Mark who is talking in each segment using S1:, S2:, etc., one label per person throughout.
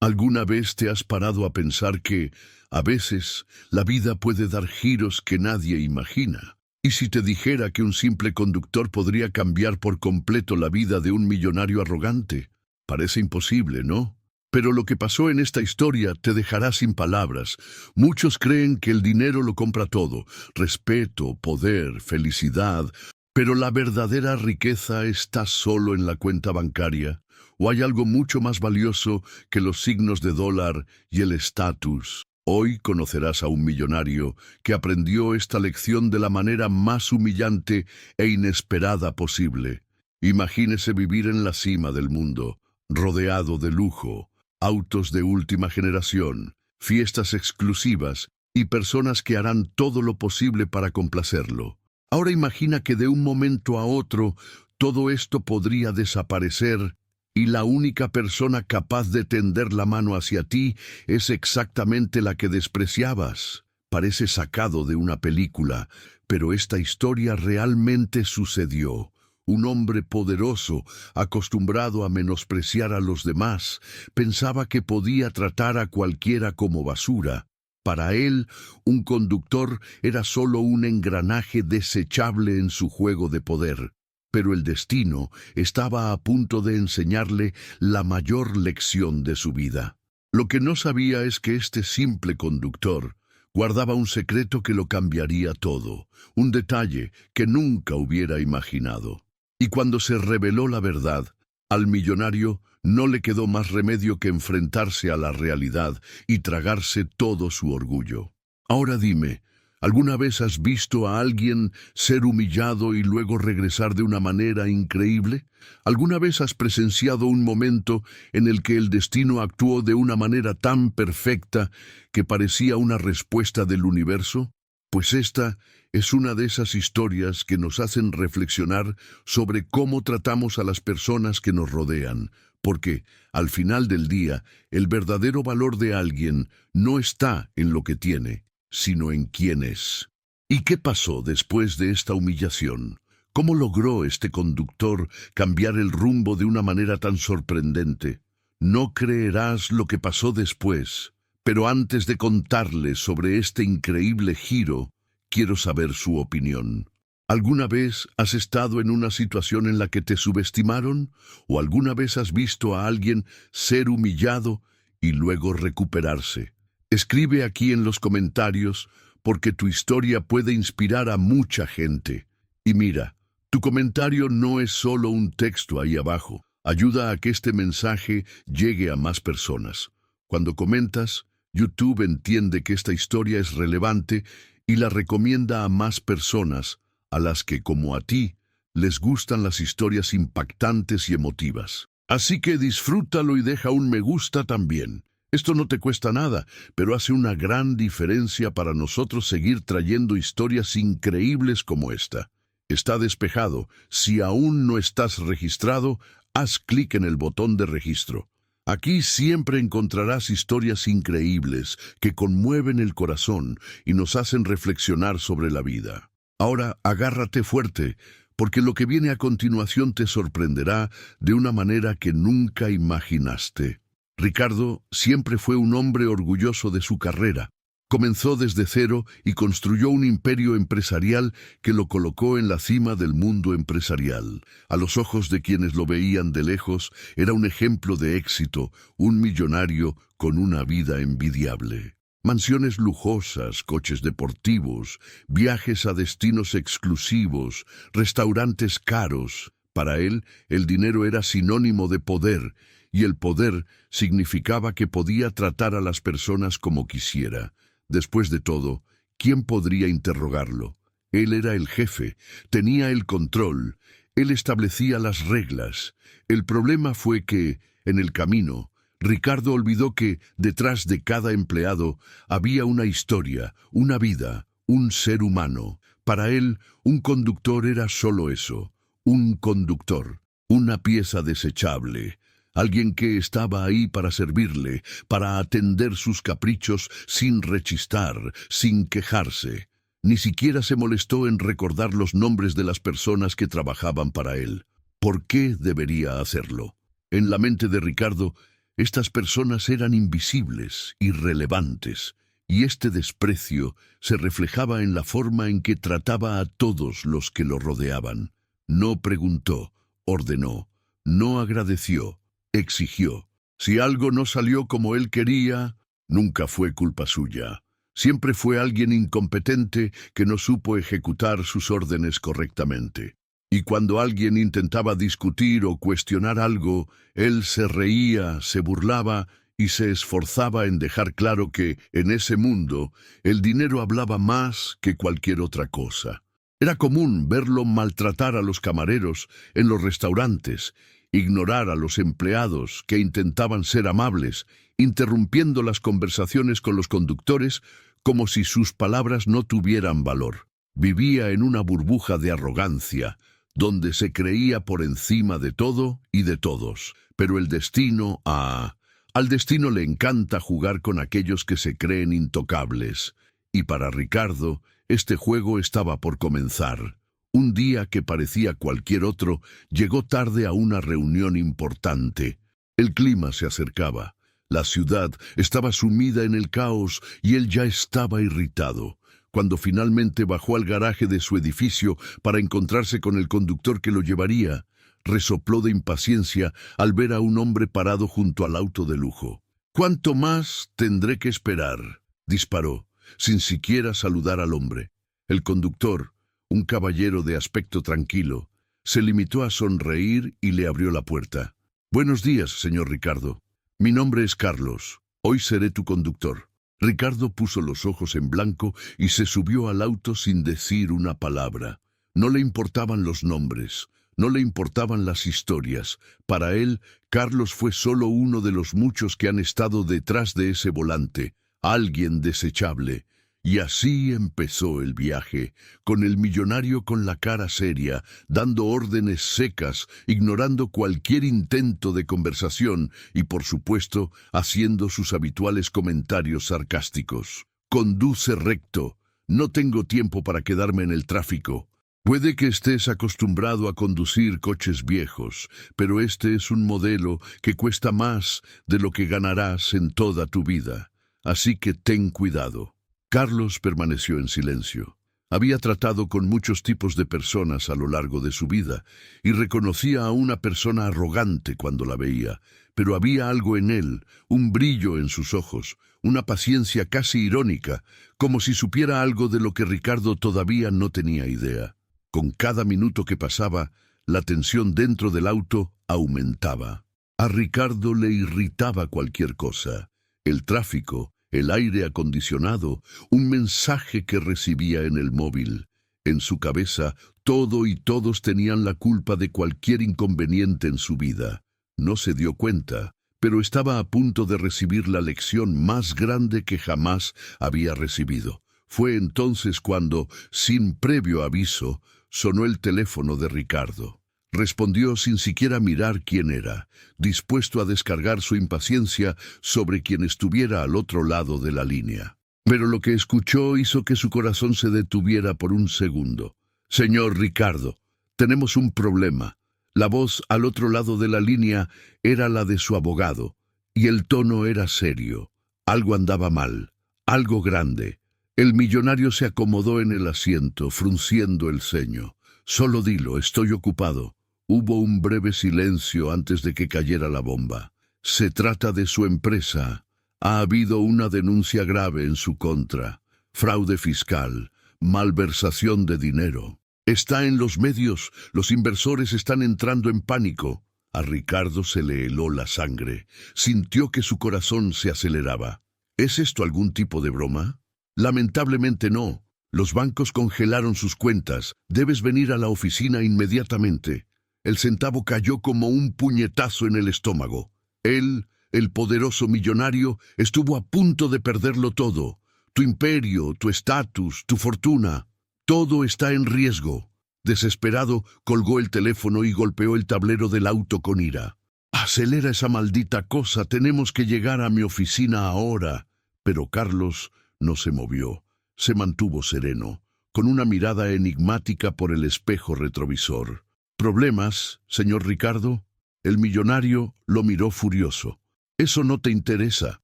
S1: ¿Alguna vez te has parado a pensar que, a veces, la vida puede dar giros que nadie imagina? ¿Y si te dijera que un simple conductor podría cambiar por completo la vida de un millonario arrogante? Parece imposible, ¿no? Pero lo que pasó en esta historia te dejará sin palabras. Muchos creen que el dinero lo compra todo: respeto, poder, felicidad. Pero la verdadera riqueza está solo en la cuenta bancaria. ¿O hay algo mucho más valioso que los signos de dólar y el estatus? Hoy conocerás a un millonario que aprendió esta lección de la manera más humillante e inesperada posible. Imagínese vivir en la cima del mundo, rodeado de lujo, autos de última generación, fiestas exclusivas y personas que harán todo lo posible para complacerlo. Ahora imagina que de un momento a otro todo esto podría desaparecer y la única persona capaz de tender la mano hacia ti es exactamente la que despreciabas. Parece sacado de una película, pero esta historia realmente sucedió. Un hombre poderoso, acostumbrado a menospreciar a los demás, pensaba que podía tratar a cualquiera como basura. Para él, un conductor era solo un engranaje desechable en su juego de poder. Pero el destino estaba a punto de enseñarle la mayor lección de su vida. Lo que no sabía es que este simple conductor guardaba un secreto que lo cambiaría todo, un detalle que nunca hubiera imaginado. Y cuando se reveló la verdad, al millonario no le quedó más remedio que enfrentarse a la realidad y tragarse todo su orgullo. Ahora dime, ¿alguna vez has visto a alguien ser humillado y luego regresar de una manera increíble? ¿Alguna vez has presenciado un momento en el que el destino actuó de una manera tan perfecta que parecía una respuesta del universo? Pues esta es una de esas historias que nos hacen reflexionar sobre cómo tratamos a las personas que nos rodean, porque, al final del día, el verdadero valor de alguien no está en lo que tiene, sino en quién es. ¿Y qué pasó después de esta humillación? ¿Cómo logró este conductor cambiar el rumbo de una manera tan sorprendente? No creerás lo que pasó después, pero antes de contarles sobre este increíble giro, quiero saber su opinión. ¿Alguna vez has estado en una situación en la que te subestimaron? ¿O alguna vez has visto a alguien ser humillado y luego recuperarse? Escribe aquí en los comentarios, porque tu historia puede inspirar a mucha gente. Y mira, tu comentario no es solo un texto ahí abajo. Ayuda a que este mensaje llegue a más personas. Cuando comentas, YouTube entiende que esta historia es relevante y la recomienda a más personas, a las que, como a ti, les gustan las historias impactantes y emotivas. Así que disfrútalo y deja un me gusta también. Esto no te cuesta nada, pero hace una gran diferencia para nosotros seguir trayendo historias increíbles como esta. Está despejado. Si aún no estás registrado, haz clic en el botón de registro. Aquí siempre encontrarás historias increíbles que conmueven el corazón y nos hacen reflexionar sobre la vida. Ahora agárrate fuerte, porque lo que viene a continuación te sorprenderá de una manera que nunca imaginaste. Ricardo siempre fue un hombre orgulloso de su carrera. Comenzó desde cero y construyó un imperio empresarial que lo colocó en la cima del mundo empresarial. A los ojos de quienes lo veían de lejos, era un ejemplo de éxito, un millonario con una vida envidiable. Mansiones lujosas, coches deportivos, viajes a destinos exclusivos, restaurantes caros. Para él, el dinero era sinónimo de poder, y el poder significaba que podía tratar a las personas como quisiera. Después de todo, ¿quién podría interrogarlo? Él era el jefe, tenía el control, él establecía las reglas. El problema fue que, en el camino, Ricardo olvidó que, detrás de cada empleado, había una historia, una vida, un ser humano. Para él, un conductor era solo eso, un conductor, una pieza desechable. Alguien que estaba ahí para servirle, para atender sus caprichos sin rechistar, sin quejarse. Ni siquiera se molestó en recordar los nombres de las personas que trabajaban para él. ¿Por qué debería hacerlo? En la mente de Ricardo, Estas personas eran invisibles, irrelevantes, y este desprecio se reflejaba en la forma en que trataba a todos los que lo rodeaban. No preguntó, ordenó, no agradeció, exigió. Si algo no salió como él quería, nunca fue culpa suya. Siempre fue alguien incompetente que no supo ejecutar sus órdenes correctamente. Y cuando alguien intentaba discutir o cuestionar algo, él se reía, se burlaba y se esforzaba en dejar claro que, en ese mundo, el dinero hablaba más que cualquier otra cosa. Era común verlo maltratar a los camareros en los restaurantes, ignorar a los empleados que intentaban ser amables, interrumpiendo las conversaciones con los conductores como si sus palabras no tuvieran valor. Vivía en una burbuja de arrogancia, donde se creía por encima de todo y de todos. Pero el destino, al destino le encanta jugar con aquellos que se creen intocables. Y para Ricardo, este juego estaba por comenzar. Un día que parecía cualquier otro, llegó tarde a una reunión importante. El clima se acercaba. La ciudad estaba sumida en el caos y él ya estaba irritado. Cuando finalmente bajó al garaje de su edificio para encontrarse con el conductor que lo llevaría, resopló de impaciencia al ver a un hombre parado junto al auto de lujo. «¿Cuánto más tendré que esperar?», disparó, sin siquiera saludar al hombre. El conductor, un caballero de aspecto tranquilo, se limitó a sonreír y le abrió la puerta. «Buenos días, señor Ricardo. Mi nombre es Carlos. Hoy seré tu conductor». Ricardo puso los ojos en blanco y se subió al auto sin decir una palabra. No le importaban los nombres, no le importaban las historias. Para él, Carlos fue solo uno de los muchos que han estado detrás de ese volante, alguien desechable. Y así empezó el viaje, con el millonario con la cara seria, dando órdenes secas, ignorando cualquier intento de conversación y, por supuesto, haciendo sus habituales comentarios sarcásticos. «Conduce recto. No tengo tiempo para quedarme en el tráfico. Puede que estés acostumbrado a conducir coches viejos, pero este es un modelo que cuesta más de lo que ganarás en toda tu vida. Así que ten cuidado». Carlos permaneció en silencio. Había tratado con muchos tipos de personas a lo largo de su vida y reconocía a una persona arrogante cuando la veía, pero había algo en él, un brillo en sus ojos, una paciencia casi irónica, como si supiera algo de lo que Ricardo todavía no tenía idea. Con cada minuto que pasaba, la tensión dentro del auto aumentaba. A Ricardo le irritaba cualquier cosa: el tráfico, el aire acondicionado, un mensaje que recibía en el móvil. En su cabeza, todo y todos tenían la culpa de cualquier inconveniente en su vida. No se dio cuenta, pero estaba a punto de recibir la lección más grande que jamás había recibido. Fue entonces cuando, sin previo aviso, sonó el teléfono de Ricardo. Respondió sin siquiera mirar quién era, dispuesto a descargar su impaciencia sobre quien estuviera al otro lado de la línea. Pero lo que escuchó hizo que su corazón se detuviera por un segundo. «Señor Ricardo, tenemos un problema». La voz al otro lado de la línea era la de su abogado, y el tono era serio. Algo andaba mal, algo grande. El millonario se acomodó en el asiento, frunciendo el ceño. «Solo dilo, estoy ocupado». Hubo un breve silencio antes de que cayera la bomba. «Se trata de su empresa. Ha habido una denuncia grave en su contra. Fraude fiscal, malversación de dinero. Está en los medios. Los inversores están entrando en pánico». A Ricardo se le heló la sangre. Sintió que su corazón se aceleraba. ¿Es esto algún tipo de broma? Lamentablemente no. Los bancos congelaron sus cuentas. Debes venir a la oficina inmediatamente. El centavo cayó como un puñetazo en el estómago. Él, el poderoso millonario, estuvo a punto de perderlo todo. Tu imperio, tu estatus, tu fortuna. Todo está en riesgo. Desesperado, colgó el teléfono y golpeó el tablero del auto con ira. «Acelera esa maldita cosa. Tenemos que llegar a mi oficina ahora». Pero Carlos no se movió. Se mantuvo sereno, con una mirada enigmática por el espejo retrovisor. «¿Problemas, señor Ricardo?» El millonario lo miró furioso. Eso no te interesa,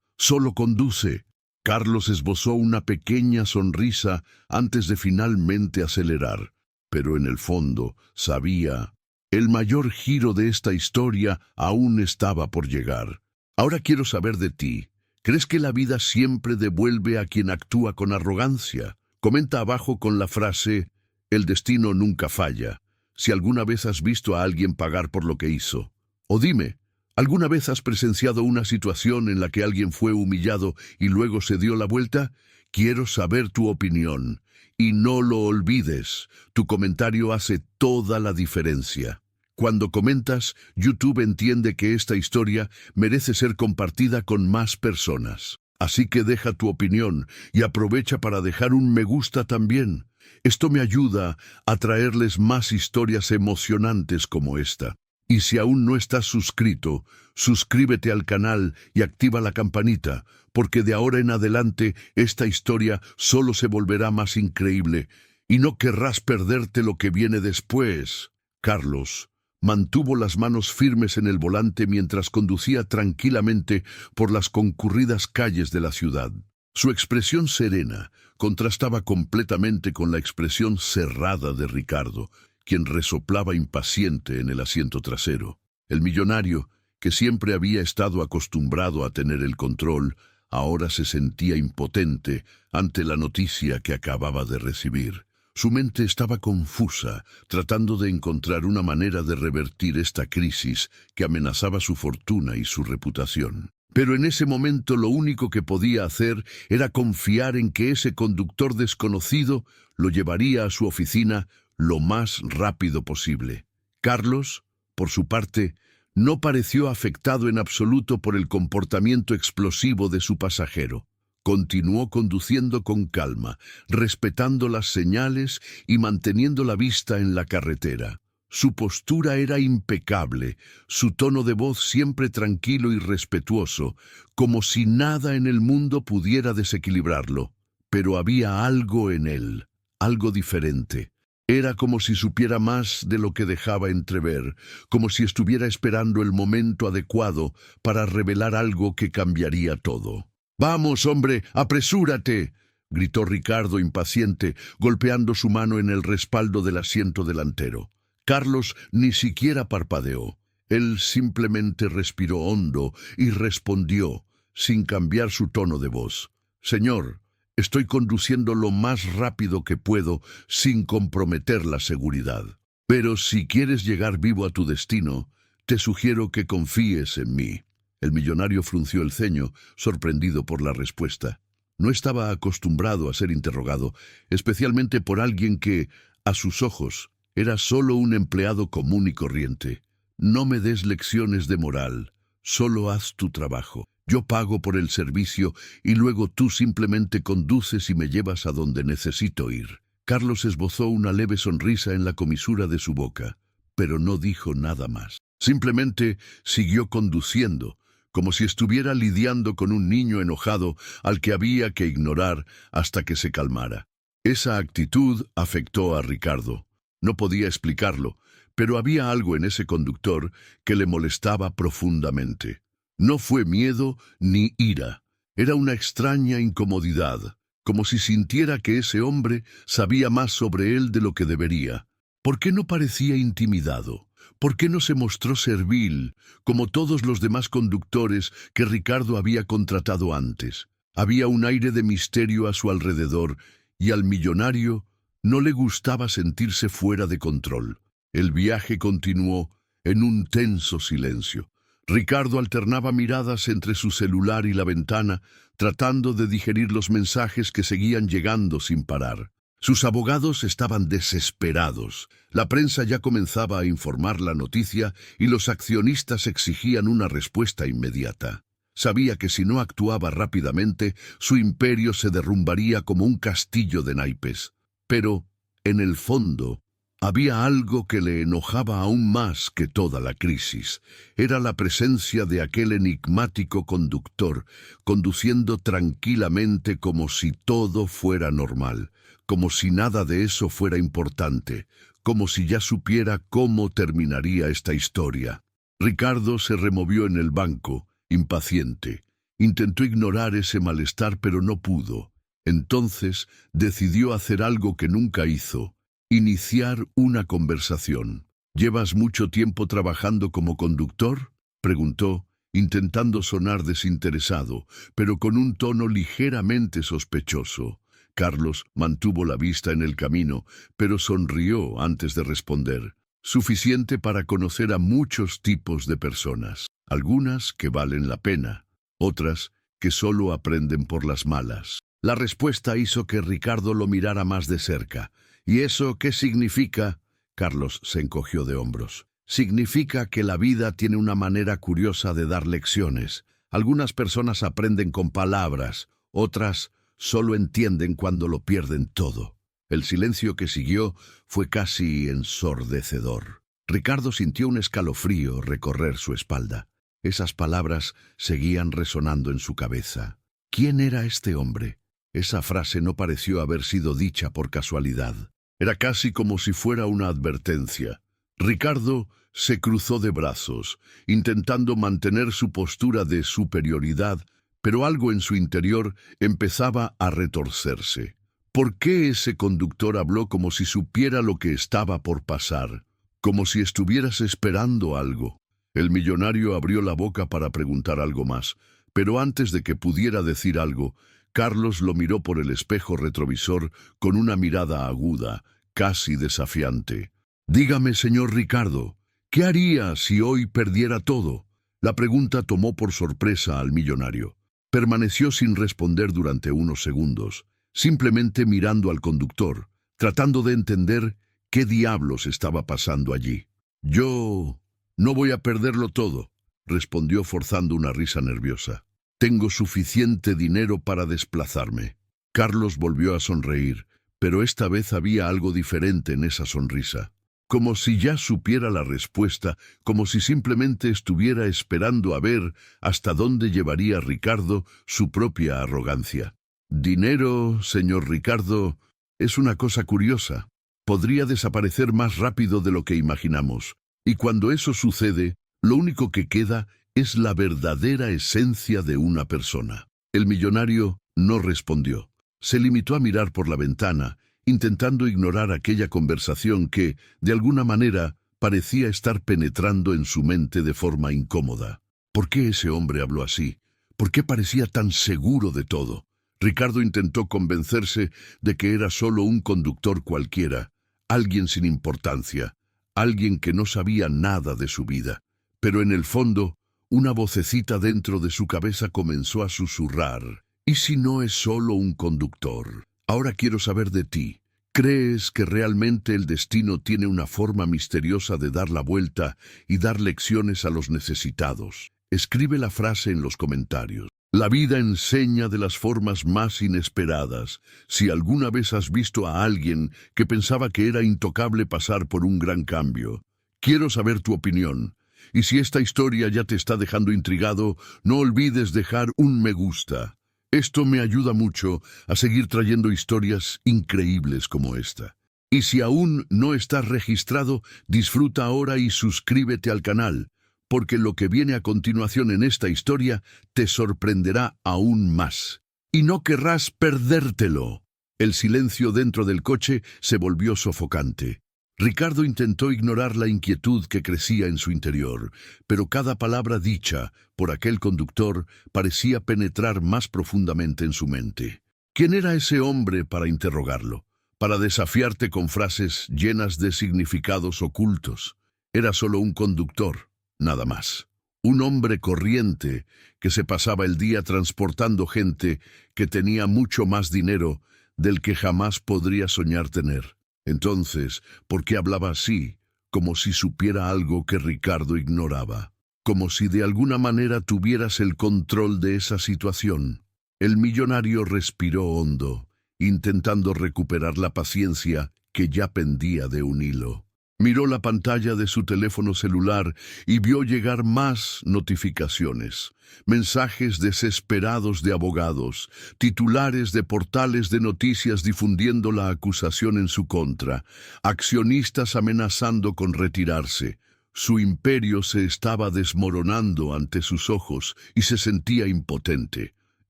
S1: solo conduce. Carlos esbozó una pequeña sonrisa antes de finalmente acelerar, pero en el fondo sabía, el mayor giro de esta historia aún estaba por llegar. Ahora quiero saber de ti. ¿Crees que la vida siempre devuelve a quien actúa con arrogancia? Comenta abajo con la frase, el destino nunca falla, si alguna vez has visto a alguien pagar por lo que hizo. O dime, ¿alguna vez has presenciado una situación en la que alguien fue humillado y luego se dio la vuelta? Quiero saber tu opinión. Y no lo olvides, tu comentario hace toda la diferencia. Cuando comentas, YouTube entiende que esta historia merece ser compartida con más personas. Así que deja tu opinión y aprovecha para dejar un me gusta también. Esto me ayuda a traerles más historias emocionantes como esta. Y si aún no estás suscrito, suscríbete al canal y activa la campanita, porque de ahora en adelante esta historia solo se volverá más increíble y no querrás perderte lo que viene después. Carlos mantuvo las manos firmes en el volante mientras conducía tranquilamente por las concurridas calles de la ciudad. Su expresión serena contrastaba completamente con la expresión cerrada de Ricardo, quien resoplaba impaciente en el asiento trasero. El millonario, que siempre había estado acostumbrado a tener el control, ahora se sentía impotente ante la noticia que acababa de recibir. Su mente estaba confusa, tratando de encontrar una manera de revertir esta crisis que amenazaba su fortuna y su reputación. Pero en ese momento lo único que podía hacer era confiar en que ese conductor desconocido lo llevaría a su oficina lo más rápido posible. Carlos, por su parte, no pareció afectado en absoluto por el comportamiento explosivo de su pasajero. Continuó conduciendo con calma, respetando las señales y manteniendo la vista en la carretera. Su postura era impecable, su tono de voz siempre tranquilo y respetuoso, como si nada en el mundo pudiera desequilibrarlo. Pero había algo en él, algo diferente. Era como si supiera más de lo que dejaba entrever, como si estuviera esperando el momento adecuado para revelar algo que cambiaría todo. «¡Vamos, hombre, apresúrate!», gritó Ricardo impaciente, golpeando su mano en el respaldo del asiento delantero. Carlos ni siquiera parpadeó. Él simplemente respiró hondo y respondió, sin cambiar su tono de voz. «Señor, estoy conduciendo lo más rápido que puedo sin comprometer la seguridad. Pero si quieres llegar vivo a tu destino, te sugiero que confíes en mí». El millonario frunció el ceño, sorprendido por la respuesta. No estaba acostumbrado a ser interrogado, especialmente por alguien que, a sus ojos, era solo un empleado común y corriente. «No me des lecciones de moral, solo haz tu trabajo. Yo pago por el servicio y luego tú simplemente conduces y me llevas a donde necesito ir». Carlos esbozó una leve sonrisa en la comisura de su boca, pero no dijo nada más. Simplemente siguió conduciendo, como si estuviera lidiando con un niño enojado al que había que ignorar hasta que se calmara. Esa actitud afectó a Ricardo. No podía explicarlo, pero había algo en ese conductor que le molestaba profundamente. No fue miedo ni ira, era una extraña incomodidad, como si sintiera que ese hombre sabía más sobre él de lo que debería. ¿Por qué no parecía intimidado? ¿Por qué no se mostró servil, como todos los demás conductores que Ricardo había contratado antes? Había un aire de misterio a su alrededor, y al millonario no le gustaba sentirse fuera de control. El viaje continuó en un tenso silencio. Ricardo alternaba miradas entre su celular y la ventana, tratando de digerir los mensajes que seguían llegando sin parar. Sus abogados estaban desesperados. La prensa ya comenzaba a informar la noticia y los accionistas exigían una respuesta inmediata. Sabía que si no actuaba rápidamente, su imperio se derrumbaría como un castillo de naipes. Pero, en el fondo, había algo que le enojaba aún más que toda la crisis. Era la presencia de aquel enigmático conductor, conduciendo tranquilamente como si todo fuera normal, como si nada de eso fuera importante, como si ya supiera cómo terminaría esta historia. Ricardo se removió en el banco, impaciente. Intentó ignorar ese malestar, pero no pudo. Entonces decidió hacer algo que nunca hizo: iniciar una conversación. ¿Llevas mucho tiempo trabajando como conductor?, preguntó, intentando sonar desinteresado, pero con un tono ligeramente sospechoso. Carlos mantuvo la vista en el camino, pero sonrió antes de responder. Suficiente para conocer a muchos tipos de personas, algunas que valen la pena, otras que solo aprenden por las malas. La respuesta hizo que Ricardo lo mirara más de cerca. ¿Y eso qué significa? Carlos se encogió de hombros. Significa que la vida tiene una manera curiosa de dar lecciones. Algunas personas aprenden con palabras, otras solo entienden cuando lo pierden todo. El silencio que siguió fue casi ensordecedor. Ricardo sintió un escalofrío recorrer su espalda. Esas palabras seguían resonando en su cabeza. ¿Quién era este hombre? Esa frase no pareció haber sido dicha por casualidad. Era casi como si fuera una advertencia. Ricardo se cruzó de brazos, intentando mantener su postura de superioridad, pero algo en su interior empezaba a retorcerse. ¿Por qué ese conductor habló como si supiera lo que estaba por pasar? Como si estuvieras esperando algo. El millonario abrió la boca para preguntar algo más, pero antes de que pudiera decir algo, Carlos lo miró por el espejo retrovisor con una mirada aguda, casi desafiante. «Dígame, señor Ricardo, ¿qué haría si hoy perdiera todo?». La pregunta tomó por sorpresa al millonario. Permaneció sin responder durante unos segundos, simplemente mirando al conductor, tratando de entender qué diablos estaba pasando allí. «Yo no voy a perderlo todo», respondió forzando una risa nerviosa. «Tengo suficiente dinero para desplazarme». Carlos volvió a sonreír, pero esta vez había algo diferente en esa sonrisa. Como si ya supiera la respuesta, como si simplemente estuviera esperando a ver hasta dónde llevaría Ricardo su propia arrogancia. «Dinero, señor Ricardo, es una cosa curiosa. Podría desaparecer más rápido de lo que imaginamos. Y cuando eso sucede, lo único que queda es la verdadera esencia de una persona». El millonario no respondió. Se limitó a mirar por la ventana, intentando ignorar aquella conversación que, de alguna manera, parecía estar penetrando en su mente de forma incómoda. ¿Por qué ese hombre habló así? ¿Por qué parecía tan seguro de todo? Ricardo intentó convencerse de que era solo un conductor cualquiera, alguien sin importancia, alguien que no sabía nada de su vida. Pero en el fondo, una vocecita dentro de su cabeza comenzó a susurrar. ¿Y si no es solo un conductor? Ahora quiero saber de ti. ¿Crees que realmente el destino tiene una forma misteriosa de dar la vuelta y dar lecciones a los necesitados? Escribe la frase en los comentarios. La vida enseña de las formas más inesperadas. Si alguna vez has visto a alguien que pensaba que era intocable pasar por un gran cambio, quiero saber tu opinión. Y si esta historia ya te está dejando intrigado, no olvides dejar un me gusta. Esto me ayuda mucho a seguir trayendo historias increíbles como esta. Y si aún no estás registrado, disfruta ahora y suscríbete al canal, porque lo que viene a continuación en esta historia te sorprenderá aún más. Y no querrás perdértelo. El silencio dentro del coche se volvió sofocante. Ricardo intentó ignorar la inquietud que crecía en su interior, pero cada palabra dicha por aquel conductor parecía penetrar más profundamente en su mente. ¿Quién era ese hombre para interrogarlo? Para desafiarte con frases llenas de significados ocultos. Era solo un conductor, nada más. Un hombre corriente que se pasaba el día transportando gente que tenía mucho más dinero del que jamás podría soñar tener. Entonces, ¿por qué hablaba así? Como si supiera algo que Ricardo ignoraba. Como si de alguna manera tuvieras el control de esa situación. El millonario respiró hondo, intentando recuperar la paciencia que ya pendía de un hilo. Miró la pantalla de su teléfono celular y vio llegar más notificaciones, mensajes desesperados de abogados, titulares de portales de noticias difundiendo la acusación en su contra, accionistas amenazando con retirarse, Su imperio se estaba desmoronando ante sus ojos y se sentía impotente.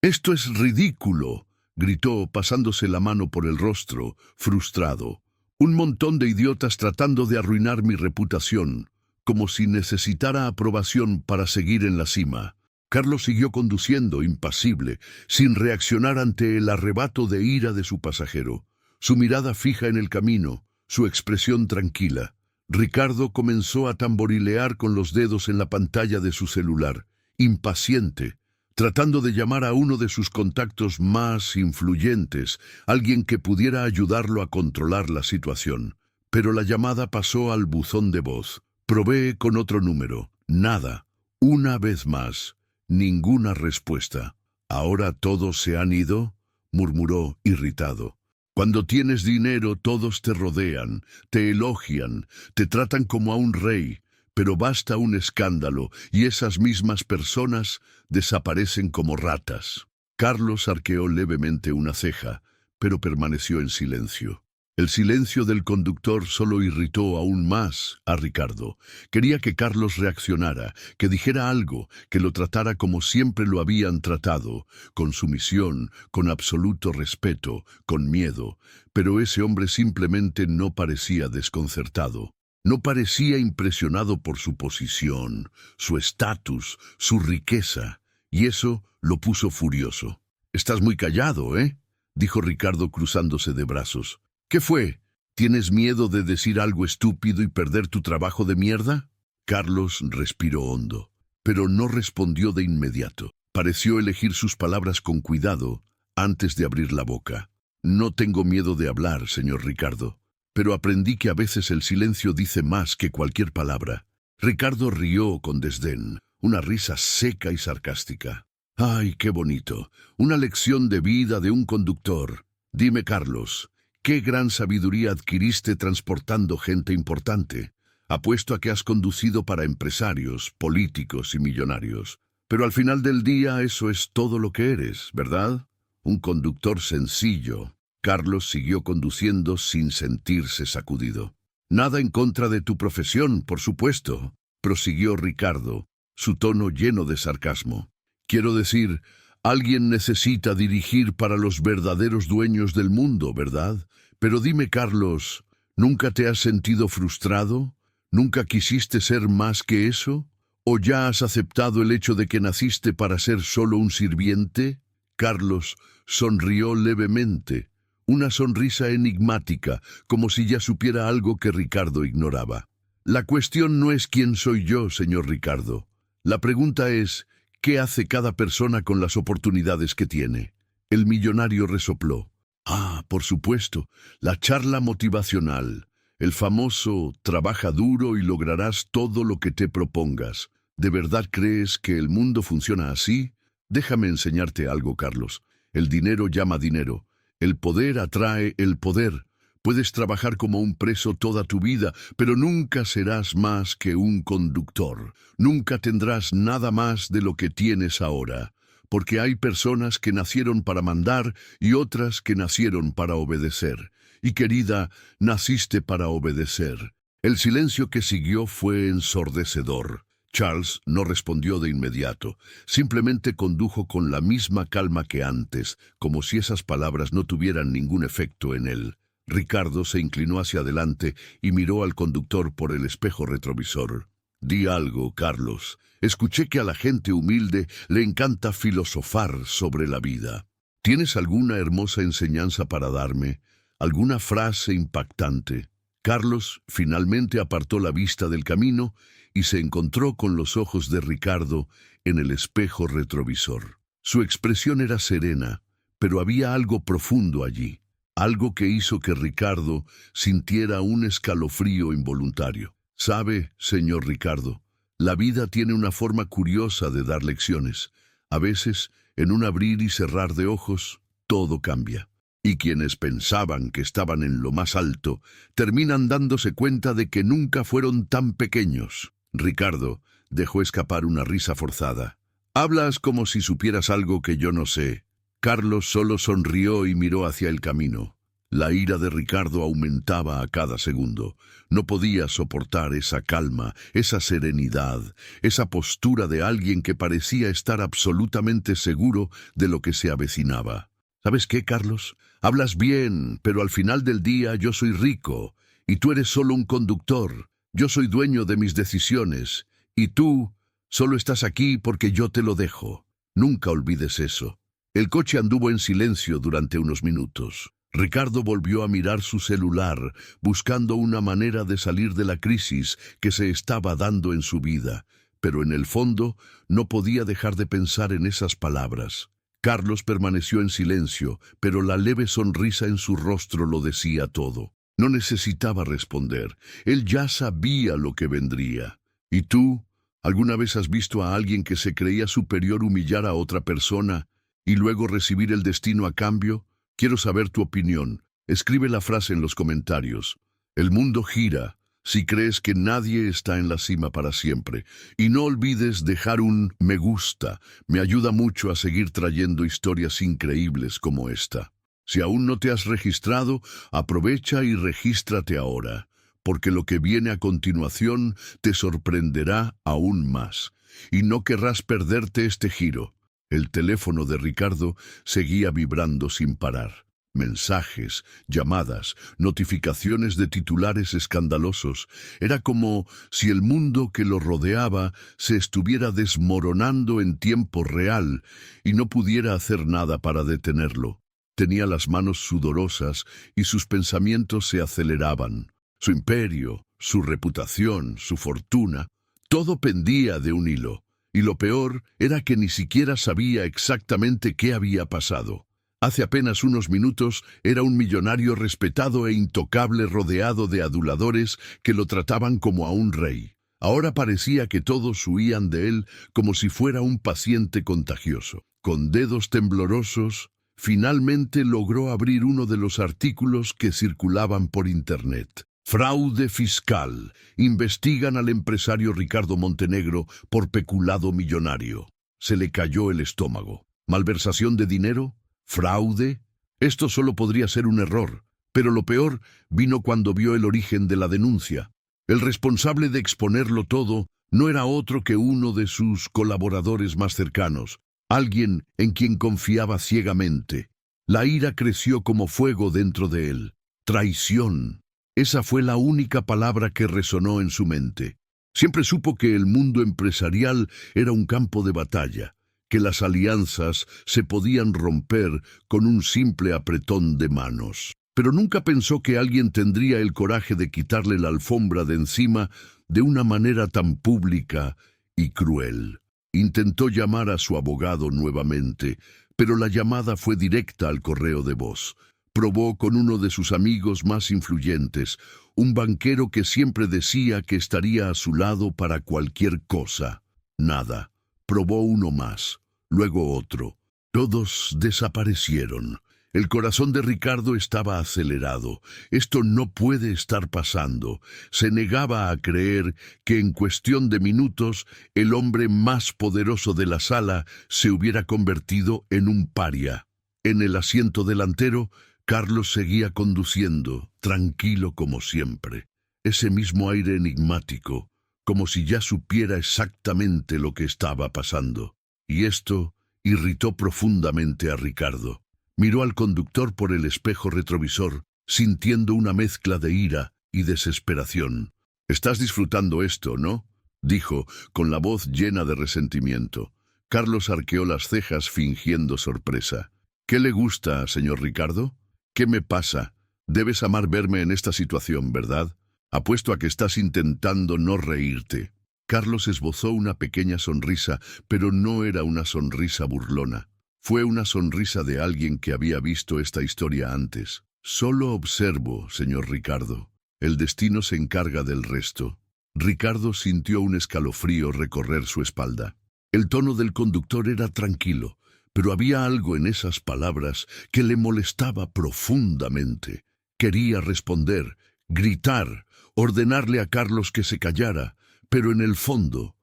S1: «¡Esto es ridículo!», gritó pasándose la mano por el rostro, frustrado. «Un montón de idiotas tratando de arruinar mi reputación, como si necesitara aprobación para seguir en la cima». Carlos siguió conduciendo, impasible, sin reaccionar ante el arrebato de ira de su pasajero. Su mirada fija en el camino, su expresión tranquila. Ricardo comenzó a tamborilear con los dedos en la pantalla de su celular, impaciente, tratando de llamar a uno de sus contactos más influyentes, alguien que pudiera ayudarlo a controlar la situación. Pero la llamada pasó al buzón de voz. Probé con otro número. Nada. Una vez más. Ninguna respuesta. «¿Ahora todos se han ido?», murmuró irritado. «Cuando tienes dinero todos te rodean, te elogian, te tratan como a un rey, pero basta un escándalo y esas mismas personas desaparecen como ratas». Carlos arqueó levemente una ceja, pero permaneció en silencio. El silencio del conductor solo irritó aún más a Ricardo. Quería que Carlos reaccionara, que dijera algo, que lo tratara como siempre lo habían tratado, con sumisión, con absoluto respeto, con miedo. Pero ese hombre simplemente no parecía desconcertado. No parecía impresionado por su posición, su estatus, su riqueza, y eso lo puso furioso. «Estás muy callado, ¿eh?», dijo Ricardo cruzándose de brazos. «¿Qué fue? ¿Tienes miedo de decir algo estúpido y perder tu trabajo de mierda?». Carlos respiró hondo, pero no respondió de inmediato. Pareció elegir sus palabras con cuidado antes de abrir la boca. «No tengo miedo de hablar, señor Ricardo, pero aprendí que a veces el silencio dice más que cualquier palabra». Ricardo rió con desdén, una risa seca y sarcástica. «Ay, qué bonito. Una lección de vida de un conductor. Dime, Carlos, ¿qué gran sabiduría adquiriste transportando gente importante? Apuesto a que has conducido para empresarios, políticos y millonarios. Pero al final del día eso es todo lo que eres, ¿verdad? Un conductor sencillo». Carlos siguió conduciendo sin sentirse sacudido. «Nada en contra de tu profesión, por supuesto», prosiguió Ricardo, su tono lleno de sarcasmo. «Quiero decir, alguien necesita dirigir para los verdaderos dueños del mundo, ¿verdad? Pero dime, Carlos, ¿nunca te has sentido frustrado? ¿Nunca quisiste ser más que eso? ¿O ya has aceptado el hecho de que naciste para ser solo un sirviente?». Carlos sonrió levemente, una sonrisa enigmática, como si ya supiera algo que Ricardo ignoraba. «La cuestión no es quién soy yo, señor Ricardo. La pregunta es, ¿qué hace cada persona con las oportunidades que tiene?». El millonario resopló. «Ah, por supuesto, la charla motivacional, el famoso trabaja duro y lograrás todo lo que te propongas. ¿De verdad crees que el mundo funciona así? Déjame enseñarte algo, Carlos. El dinero llama dinero. El poder atrae el poder. Puedes trabajar como un preso toda tu vida, pero nunca serás más que un conductor. Nunca tendrás nada más de lo que tienes ahora, porque hay personas que nacieron para mandar y otras que nacieron para obedecer. Y querida, naciste para obedecer». El silencio que siguió fue ensordecedor. Charles no respondió de inmediato, simplemente condujo con la misma calma que antes, como si esas palabras no tuvieran ningún efecto en él. Ricardo se inclinó hacia adelante y miró al conductor por el espejo retrovisor. «Di algo, Carlos. Escuché que a la gente humilde le encanta filosofar sobre la vida. ¿Tienes alguna hermosa enseñanza para darme? ¿Alguna frase impactante?». Carlos finalmente apartó la vista del camino y se encontró con los ojos de Ricardo en el espejo retrovisor. Su expresión era serena, pero había algo profundo allí, algo que hizo que Ricardo sintiera un escalofrío involuntario. «Sabe, señor Ricardo, la vida tiene una forma curiosa de dar lecciones. A veces, en un abrir y cerrar de ojos, todo cambia. Y quienes pensaban que estaban en lo más alto, terminan dándose cuenta de que nunca fueron tan pequeños». Ricardo dejó escapar una risa forzada. «Hablas como si supieras algo que yo no sé». Carlos solo sonrió y miró hacia el camino. La ira de Ricardo aumentaba a cada segundo. No podía soportar esa calma, esa serenidad, esa postura de alguien que parecía estar absolutamente seguro de lo que se avecinaba. ¿Sabes qué, Carlos? Hablas bien, pero al final del día yo soy rico, y tú eres solo un conductor. Yo soy dueño de mis decisiones, y tú solo estás aquí porque yo te lo dejo. Nunca olvides eso. El coche anduvo en silencio durante unos minutos. Ricardo volvió a mirar su celular, buscando una manera de salir de la crisis que se estaba dando en su vida, pero en el fondo no podía dejar de pensar en esas palabras. Carlos permaneció en silencio, pero la leve sonrisa en su rostro lo decía todo. No necesitaba responder, él ya sabía lo que vendría. ¿Y tú? ¿Alguna vez has visto a alguien que se creía superior humillar a otra persona y luego recibir el destino a cambio? Quiero saber tu opinión. Escribe la frase en los comentarios. El mundo gira si crees que nadie está en la cima para siempre. Y no olvides dejar un me gusta. Me ayuda mucho a seguir trayendo historias increíbles como esta. Si aún no te has registrado, aprovecha y regístrate ahora, porque lo que viene a continuación te sorprenderá aún más. Y no querrás perderte este giro. El teléfono de Ricardo seguía vibrando sin parar. Mensajes, llamadas, notificaciones de titulares escandalosos. Era como si el mundo que lo rodeaba se estuviera desmoronando en tiempo real y no pudiera hacer nada para detenerlo. Tenía las manos sudorosas y sus pensamientos se aceleraban. Su imperio, su reputación, su fortuna, todo pendía de un hilo. Y lo peor era que ni siquiera sabía exactamente qué había pasado. Hace apenas unos minutos era un millonario respetado e intocable rodeado de aduladores que lo trataban como a un rey. Ahora parecía que todos huían de él como si fuera un paciente contagioso. Con dedos temblorosos, finalmente logró abrir uno de los artículos que circulaban por Internet. Fraude fiscal. Investigan al empresario Ricardo Montenegro por peculado millonario. Se le cayó el estómago. ¿Malversación de dinero? ¿Fraude? Esto solo podría ser un error, pero lo peor vino cuando vio el origen de la denuncia. El responsable de exponerlo todo no era otro que uno de sus colaboradores más cercanos, alguien en quien confiaba ciegamente. La ira creció como fuego dentro de él. Traición. Esa fue la única palabra que resonó en su mente. Siempre supo que el mundo empresarial era un campo de batalla, que las alianzas se podían romper con un simple apretón de manos. Pero nunca pensó que alguien tendría el coraje de quitarle la alfombra de encima de una manera tan pública y cruel. Intentó llamar a su abogado nuevamente, pero la llamada fue directa al correo de voz. Probó con uno de sus amigos más influyentes, un banquero que siempre decía que estaría a su lado para cualquier cosa. Nada. Probó uno más, luego otro. Todos desaparecieron. El corazón de Ricardo estaba acelerado. Esto no puede estar pasando. Se negaba a creer que en cuestión de minutos el hombre más poderoso de la sala se hubiera convertido en un paria. En el asiento delantero, Carlos seguía conduciendo, tranquilo como siempre. Ese mismo aire enigmático, como si ya supiera exactamente lo que estaba pasando. Y esto irritó profundamente a Ricardo. Miró al conductor por el espejo retrovisor, sintiendo una mezcla de ira y desesperación. «Estás disfrutando esto, ¿no?», dijo, con la voz llena de resentimiento. Carlos arqueó las cejas fingiendo sorpresa. «¿Qué le gusta, señor Ricardo? ¿Qué me pasa? Debes amar verme en esta situación, ¿verdad? Apuesto a que estás intentando no reírte». Carlos esbozó una pequeña sonrisa, pero no era una sonrisa burlona. Fue una sonrisa de alguien que había visto esta historia antes. «Solo observo, señor Ricardo. El destino se encarga del resto». Ricardo sintió un escalofrío recorrer su espalda. El tono del conductor era tranquilo, pero había algo en esas palabras que le molestaba profundamente. Quería responder, gritar, ordenarle a Carlos que se callara, pero en el fondo,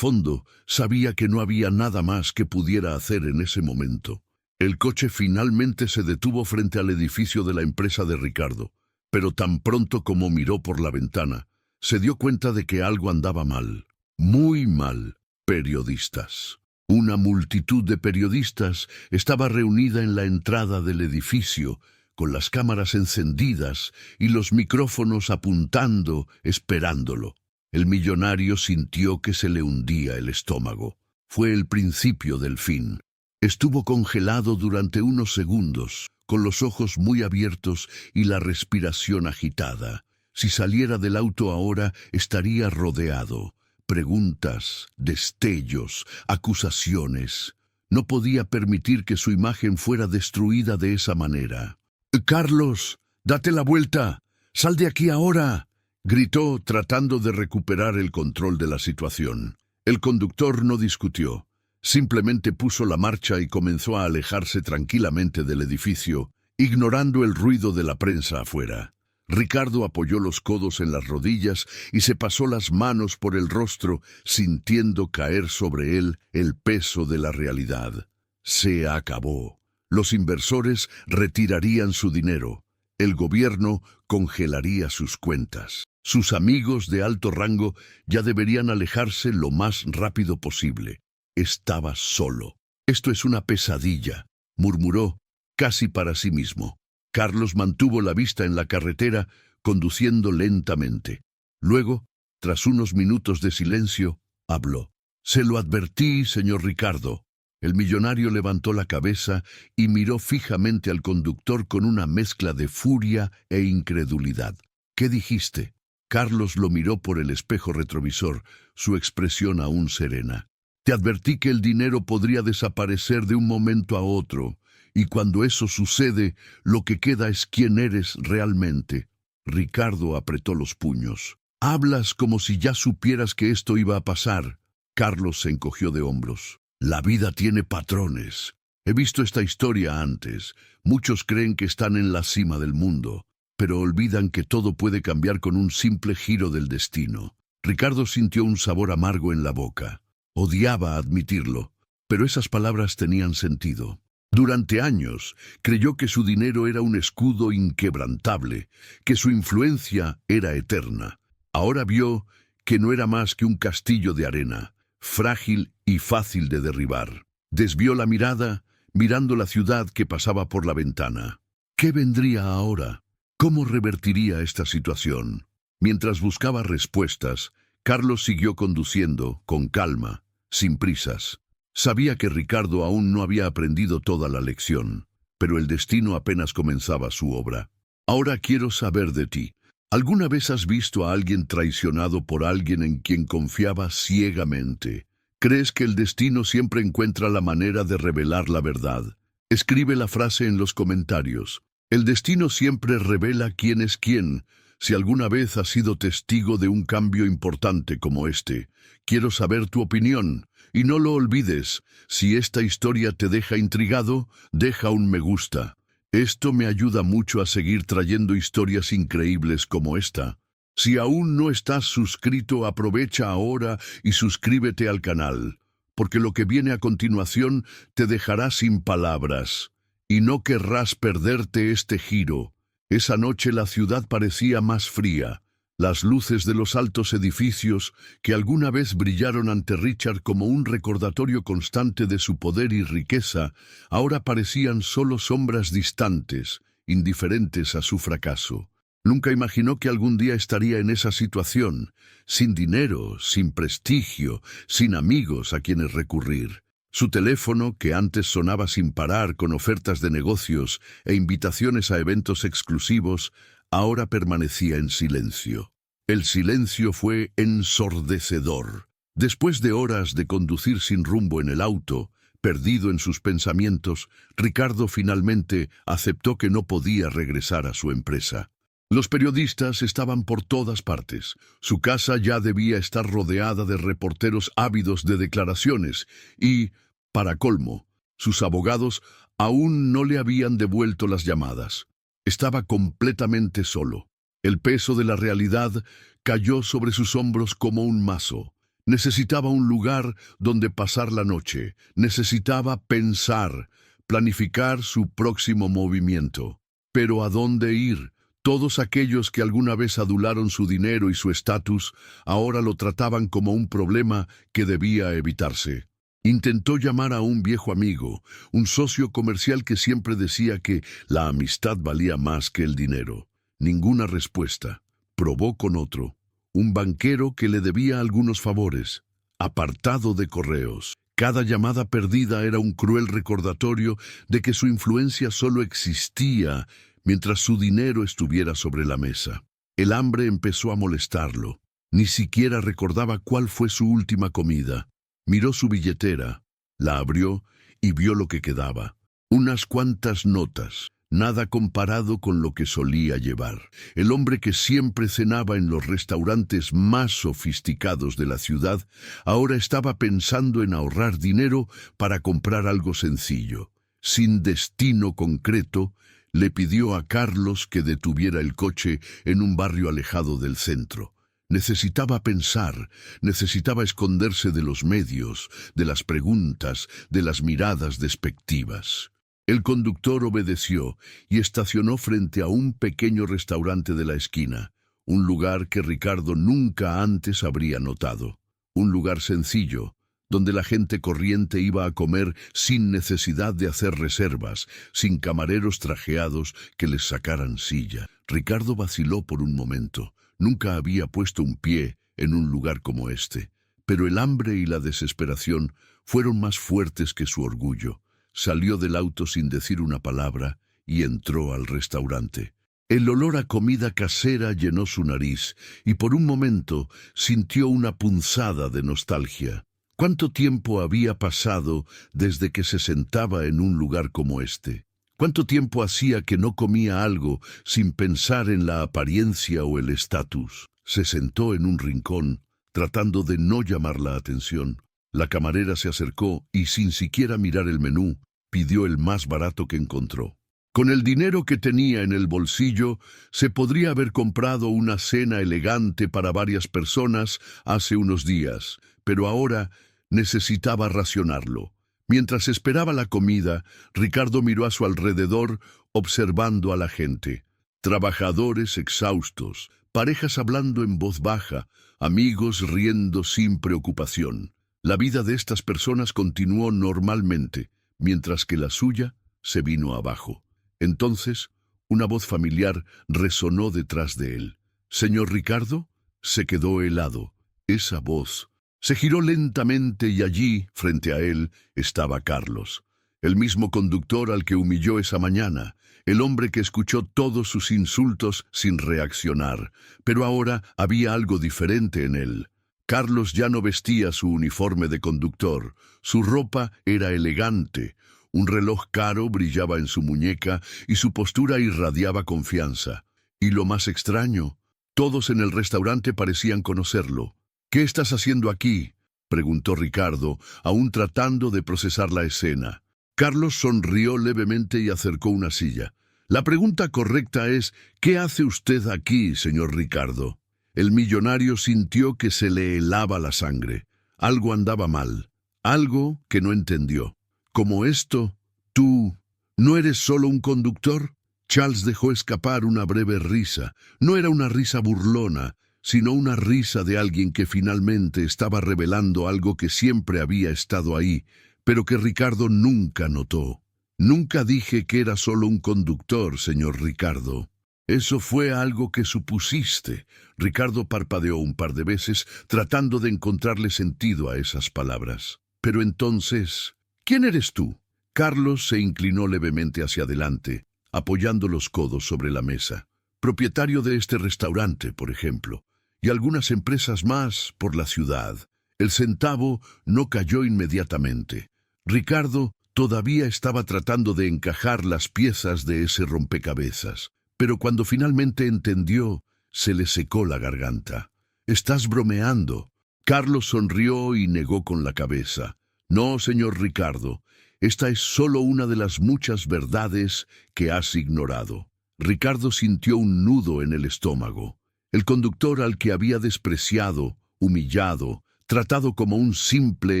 S1: sabía que no había nada más que pudiera hacer en ese momento. El coche finalmente se detuvo frente al edificio de la empresa de Ricardo, pero tan pronto como miró por la ventana, se dio cuenta de que algo andaba mal, muy mal. Periodistas. Una multitud de periodistas estaba reunida en la entrada del edificio, con las cámaras encendidas y los micrófonos apuntando, esperándolo. El millonario sintió que se le hundía el estómago. Fue el principio del fin. Estuvo congelado durante unos segundos, con los ojos muy abiertos y la respiración agitada. Si saliera del auto ahora, estaría rodeado. Preguntas, destellos, acusaciones. No podía permitir que su imagen fuera destruida de esa manera. «Carlos, date la vuelta. Sal de aquí ahora», gritó, tratando de recuperar el control de la situación. El conductor no discutió. Simplemente puso la marcha y comenzó a alejarse tranquilamente del edificio, ignorando el ruido de la prensa afuera. Ricardo apoyó los codos en las rodillas y se pasó las manos por el rostro, sintiendo caer sobre él el peso de la realidad. Se acabó. Los inversores retirarían su dinero. El gobierno congelaría sus cuentas. Sus amigos de alto rango ya deberían alejarse lo más rápido posible. Estaba solo. «Esto es una pesadilla», murmuró, casi para sí mismo. Carlos mantuvo la vista en la carretera, conduciendo lentamente. Luego, tras unos minutos de silencio, habló. «Se lo advertí, señor Ricardo». El millonario levantó la cabeza y miró fijamente al conductor con una mezcla de furia e incredulidad. «¿Qué dijiste?» Carlos lo miró por el espejo retrovisor, su expresión aún serena. «Te advertí que el dinero podría desaparecer de un momento a otro. Y cuando eso sucede, lo que queda es quién eres realmente». Ricardo apretó los puños. «Hablas como si ya supieras que esto iba a pasar». Carlos se encogió de hombros. «La vida tiene patrones. He visto esta historia antes. Muchos creen que están en la cima del mundo, pero olvidan que todo puede cambiar con un simple giro del destino». Ricardo sintió un sabor amargo en la boca. Odiaba admitirlo, pero esas palabras tenían sentido. Durante años creyó que su dinero era un escudo inquebrantable, que su influencia era eterna. Ahora vio que no era más que un castillo de arena, frágil y fácil de derribar. Desvió la mirada, mirando la ciudad que pasaba por la ventana. ¿Qué vendría ahora? ¿Cómo revertiría esta situación? Mientras buscaba respuestas, Carlos siguió conduciendo, con calma, sin prisas. Sabía que Ricardo aún no había aprendido toda la lección, pero el destino apenas comenzaba su obra. «Ahora quiero saber de ti. ¿Alguna vez has visto a alguien traicionado por alguien en quien confiaba ciegamente? ¿Crees que el destino siempre encuentra la manera de revelar la verdad? Escribe la frase en los comentarios. El destino siempre revela quién es quién. Si alguna vez has sido testigo de un cambio importante como este, quiero saber tu opinión. Y no lo olvides, si esta historia te deja intrigado, deja un me gusta. Esto me ayuda mucho a seguir trayendo historias increíbles como esta. Si aún no estás suscrito, aprovecha ahora y suscríbete al canal, porque lo que viene a continuación te dejará sin palabras. Y no querrás perderte este giro. Esa noche la ciudad parecía más fría. Las luces de los altos edificios, que alguna vez brillaron ante Richard como un recordatorio constante de su poder y riqueza, ahora parecían solo sombras distantes, indiferentes a su fracaso. Nunca imaginó que algún día estaría en esa situación, sin dinero, sin prestigio, sin amigos a quienes recurrir. Su teléfono, que antes sonaba sin parar con ofertas de negocios e invitaciones a eventos exclusivos, ahora permanecía en silencio. El silencio fue ensordecedor. Después de horas de conducir sin rumbo en el auto, perdido en sus pensamientos, Ricardo finalmente aceptó que no podía regresar a su empresa. Los periodistas estaban por todas partes. Su casa ya debía estar rodeada de reporteros ávidos de declaraciones y, para colmo, sus abogados aún no le habían devuelto las llamadas. Estaba completamente solo. El peso de la realidad cayó sobre sus hombros como un mazo. Necesitaba un lugar donde pasar la noche. Necesitaba pensar, planificar su próximo movimiento. Pero ¿a dónde ir? Todos aquellos que alguna vez adularon su dinero y su estatus, ahora lo trataban como un problema que debía evitarse. Intentó llamar a un viejo amigo, un socio comercial que siempre decía que la amistad valía más que el dinero. Ninguna respuesta. Probó con otro, un banquero que le debía algunos favores. Apartado de correos. Cada llamada perdida era un cruel recordatorio de que su influencia solo existía mientras su dinero estuviera sobre la mesa. El hambre empezó a molestarlo. Ni siquiera recordaba cuál fue su última comida. Miró su billetera, la abrió y vio lo que quedaba. Unas cuantas notas, nada comparado con lo que solía llevar. El hombre que siempre cenaba en los restaurantes más sofisticados de la ciudad, ahora estaba pensando en ahorrar dinero para comprar algo sencillo. Sin destino concreto, le pidió a Carlos que detuviera el coche en un barrio alejado del centro. Necesitaba pensar, necesitaba esconderse de los medios, de las preguntas, de las miradas despectivas. El conductor obedeció y estacionó frente a un pequeño restaurante de la esquina, un lugar que Ricardo nunca antes habría notado. Un lugar sencillo, donde la gente corriente iba a comer sin necesidad de hacer reservas, sin camareros trajeados que les sacaran silla. Ricardo vaciló por un momento. Nunca había puesto un pie en un lugar como este, pero el hambre y la desesperación fueron más fuertes que su orgullo. Salió del auto sin decir una palabra y entró al restaurante. El olor a comida casera llenó su nariz y por un momento sintió una punzada de nostalgia. ¿Cuánto tiempo había pasado desde que se sentaba en un lugar como este? ¿Cuánto tiempo hacía que no comía algo sin pensar en la apariencia o el estatus? Se sentó en un rincón, tratando de no llamar la atención. La camarera se acercó y, sin siquiera mirar el menú, pidió el más barato que encontró. Con el dinero que tenía en el bolsillo, se podría haber comprado una cena elegante para varias personas hace unos días, pero ahora necesitaba racionarlo. Mientras esperaba la comida, Ricardo miró a su alrededor, observando a la gente. Trabajadores exhaustos, parejas hablando en voz baja, amigos riendo sin preocupación. La vida de estas personas continuó normalmente, mientras que la suya se vino abajo. Entonces, una voz familiar resonó detrás de él. «¿Señor Ricardo?» Se quedó helado. Esa voz. Se giró lentamente y allí, frente a él, estaba Carlos, el mismo conductor al que humilló esa mañana, el hombre que escuchó todos sus insultos sin reaccionar, pero ahora había algo diferente en él. Carlos ya no vestía su uniforme de conductor, su ropa era elegante, un reloj caro brillaba en su muñeca y su postura irradiaba confianza. Y lo más extraño, todos en el restaurante parecían conocerlo. «¿Qué estás haciendo aquí?», preguntó Ricardo, aún tratando de procesar la escena. Carlos sonrió levemente y acercó una silla. «La pregunta correcta es, ¿qué hace usted aquí, señor Ricardo?». El millonario sintió que se le helaba la sangre. Algo andaba mal, algo que no entendió. «¿Como esto? ¿Tú no eres solo un conductor?». Charles dejó escapar una breve risa. No era una risa burlona, sino una risa de alguien que finalmente estaba revelando algo que siempre había estado ahí, pero que Ricardo nunca notó. «Nunca dije que era solo un conductor, señor Ricardo». «Eso fue algo que supusiste». Ricardo parpadeó un par de veces, tratando de encontrarle sentido a esas palabras. «Pero entonces, ¿quién eres tú?». Carlos se inclinó levemente hacia adelante, apoyando los codos sobre la mesa. «Propietario de este restaurante, por ejemplo, y algunas empresas más por la ciudad». El centavo no cayó inmediatamente. Ricardo todavía estaba tratando de encajar las piezas de ese rompecabezas, pero cuando finalmente entendió, se le secó la garganta. «¿Estás bromeando?». Carlos sonrió y negó con la cabeza. «No, señor Ricardo, esta es solo una de las muchas verdades que has ignorado». Ricardo sintió un nudo en el estómago. El conductor al que había despreciado, humillado, tratado como un simple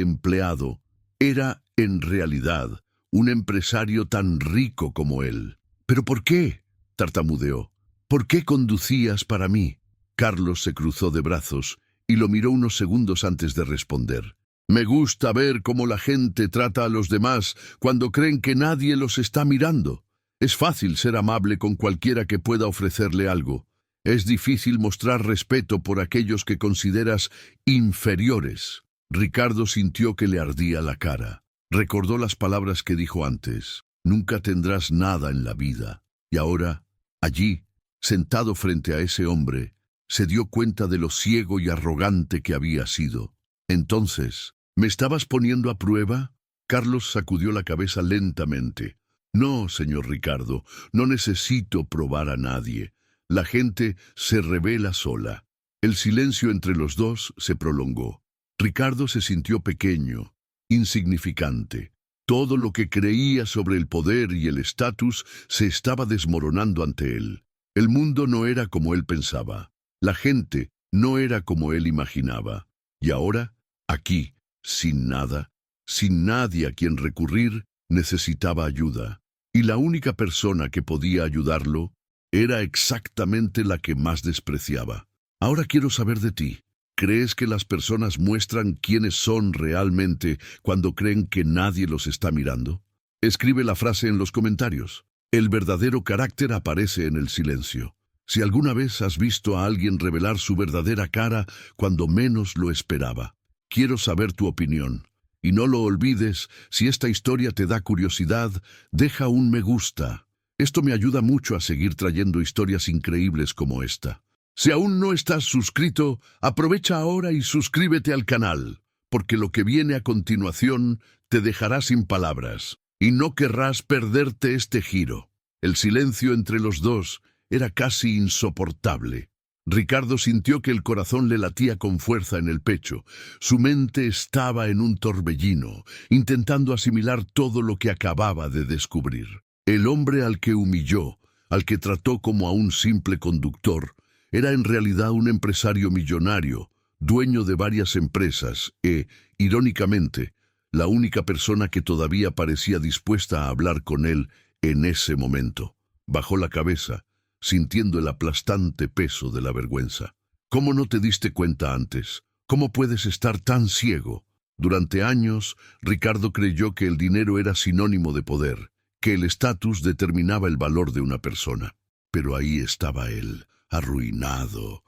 S1: empleado, era, en realidad, un empresario tan rico como él. ¿Pero por qué?, tartamudeó. ¿Por qué conducías para mí? Carlos se cruzó de brazos y lo miró unos segundos antes de responder. Me gusta ver cómo la gente trata a los demás cuando creen que nadie los está mirando. Es fácil ser amable con cualquiera que pueda ofrecerle algo. Es difícil mostrar respeto por aquellos que consideras inferiores. Ricardo sintió que le ardía la cara. Recordó las palabras que dijo antes. Nunca tendrás nada en la vida. Y ahora, allí, sentado frente a ese hombre, se dio cuenta de lo ciego y arrogante que había sido. Entonces, ¿me estabas poniendo a prueba? Carlos sacudió la cabeza lentamente. No, señor Ricardo, no necesito probar a nadie. La gente se revela sola. El silencio entre los dos se prolongó. Ricardo se sintió pequeño, insignificante. Todo lo que creía sobre el poder y el estatus se estaba desmoronando ante él. El mundo no era como él pensaba. La gente no era como él imaginaba. Y ahora, aquí, sin nada, sin nadie a quien recurrir, necesitaba ayuda. Y la única persona que podía ayudarlo era exactamente la que más despreciaba. Ahora quiero saber de ti. ¿Crees que las personas muestran quiénes son realmente cuando creen que nadie los está mirando? Escribe la frase en los comentarios. El verdadero carácter aparece en el silencio. Si alguna vez has visto a alguien revelar su verdadera cara cuando menos lo esperaba. Quiero saber tu opinión. Y no lo olvides, si esta historia te da curiosidad, deja un me gusta. Esto me ayuda mucho a seguir trayendo historias increíbles como esta. Si aún no estás suscrito, aprovecha ahora y suscríbete al canal, porque lo que viene a continuación te dejará sin palabras, y no querrás perderte este giro. El silencio entre los dos era casi insoportable. Ricardo sintió que el corazón le latía con fuerza en el pecho. Su mente estaba en un torbellino, intentando asimilar todo lo que acababa de descubrir. El hombre al que humilló, al que trató como a un simple conductor, era en realidad un empresario millonario, dueño de varias empresas e, irónicamente, la única persona que todavía parecía dispuesta a hablar con él en ese momento. Bajó la cabeza, sintiendo el aplastante peso de la vergüenza. ¿Cómo no te diste cuenta antes? ¿Cómo puedes estar tan ciego? Durante años, Ricardo creyó que el dinero era sinónimo de poder, que el estatus determinaba el valor de una persona. Pero ahí estaba él, arruinado,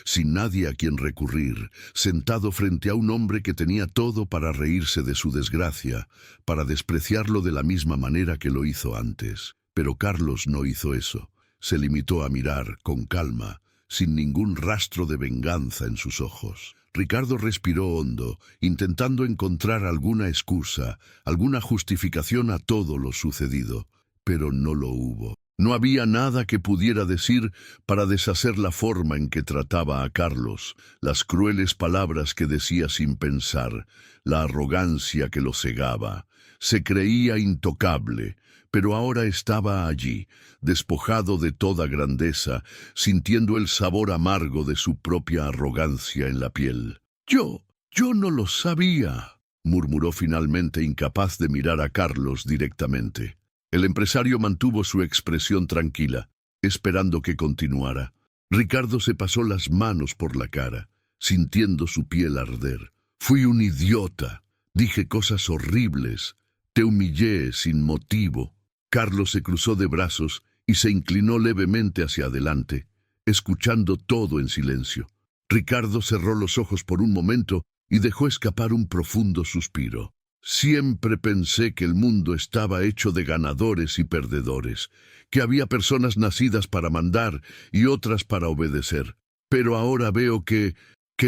S1: sin nadie a quien recurrir, sentado frente a un hombre que tenía todo para reírse de su desgracia, para despreciarlo de la misma manera que lo hizo antes. Pero Carlos no hizo eso. Se limitó a mirar, con calma, sin ningún rastro de venganza en sus ojos. Ricardo respiró hondo, intentando encontrar alguna excusa, alguna justificación a todo lo sucedido, pero no lo hubo. No había nada que pudiera decir para deshacer la forma en que trataba a Carlos, las crueles palabras que decía sin pensar, la arrogancia que lo cegaba. Se creía intocable, pero ahora estaba allí, despojado de toda grandeza, sintiendo el sabor amargo de su propia arrogancia en la piel. Yo no lo sabía, murmuró finalmente, incapaz de mirar a Carlos directamente. El empresario mantuvo su expresión tranquila, esperando que continuara. Ricardo se pasó las manos por la cara, sintiendo su piel arder. Fui un idiota. Dije cosas horribles. Te humillé sin motivo. Carlos se cruzó de brazos y se inclinó levemente hacia adelante, escuchando todo en silencio. Ricardo cerró los ojos por un momento y dejó escapar un profundo suspiro. Siempre pensé que el mundo estaba hecho de ganadores y perdedores, que había personas nacidas para mandar y otras para obedecer. Pero ahora veo que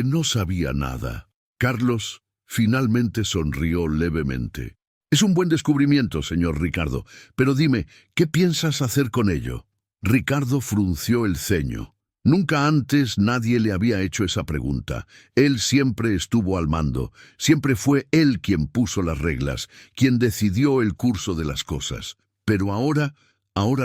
S1: no sabía nada. Carlos finalmente sonrió levemente. Es un buen descubrimiento, señor Ricardo, pero dime, ¿qué piensas hacer con ello? Ricardo frunció el ceño. Nunca antes nadie le había hecho esa pregunta. Él siempre estuvo al mando, siempre fue él quien puso las reglas, quien decidió el curso de las cosas. Pero ahora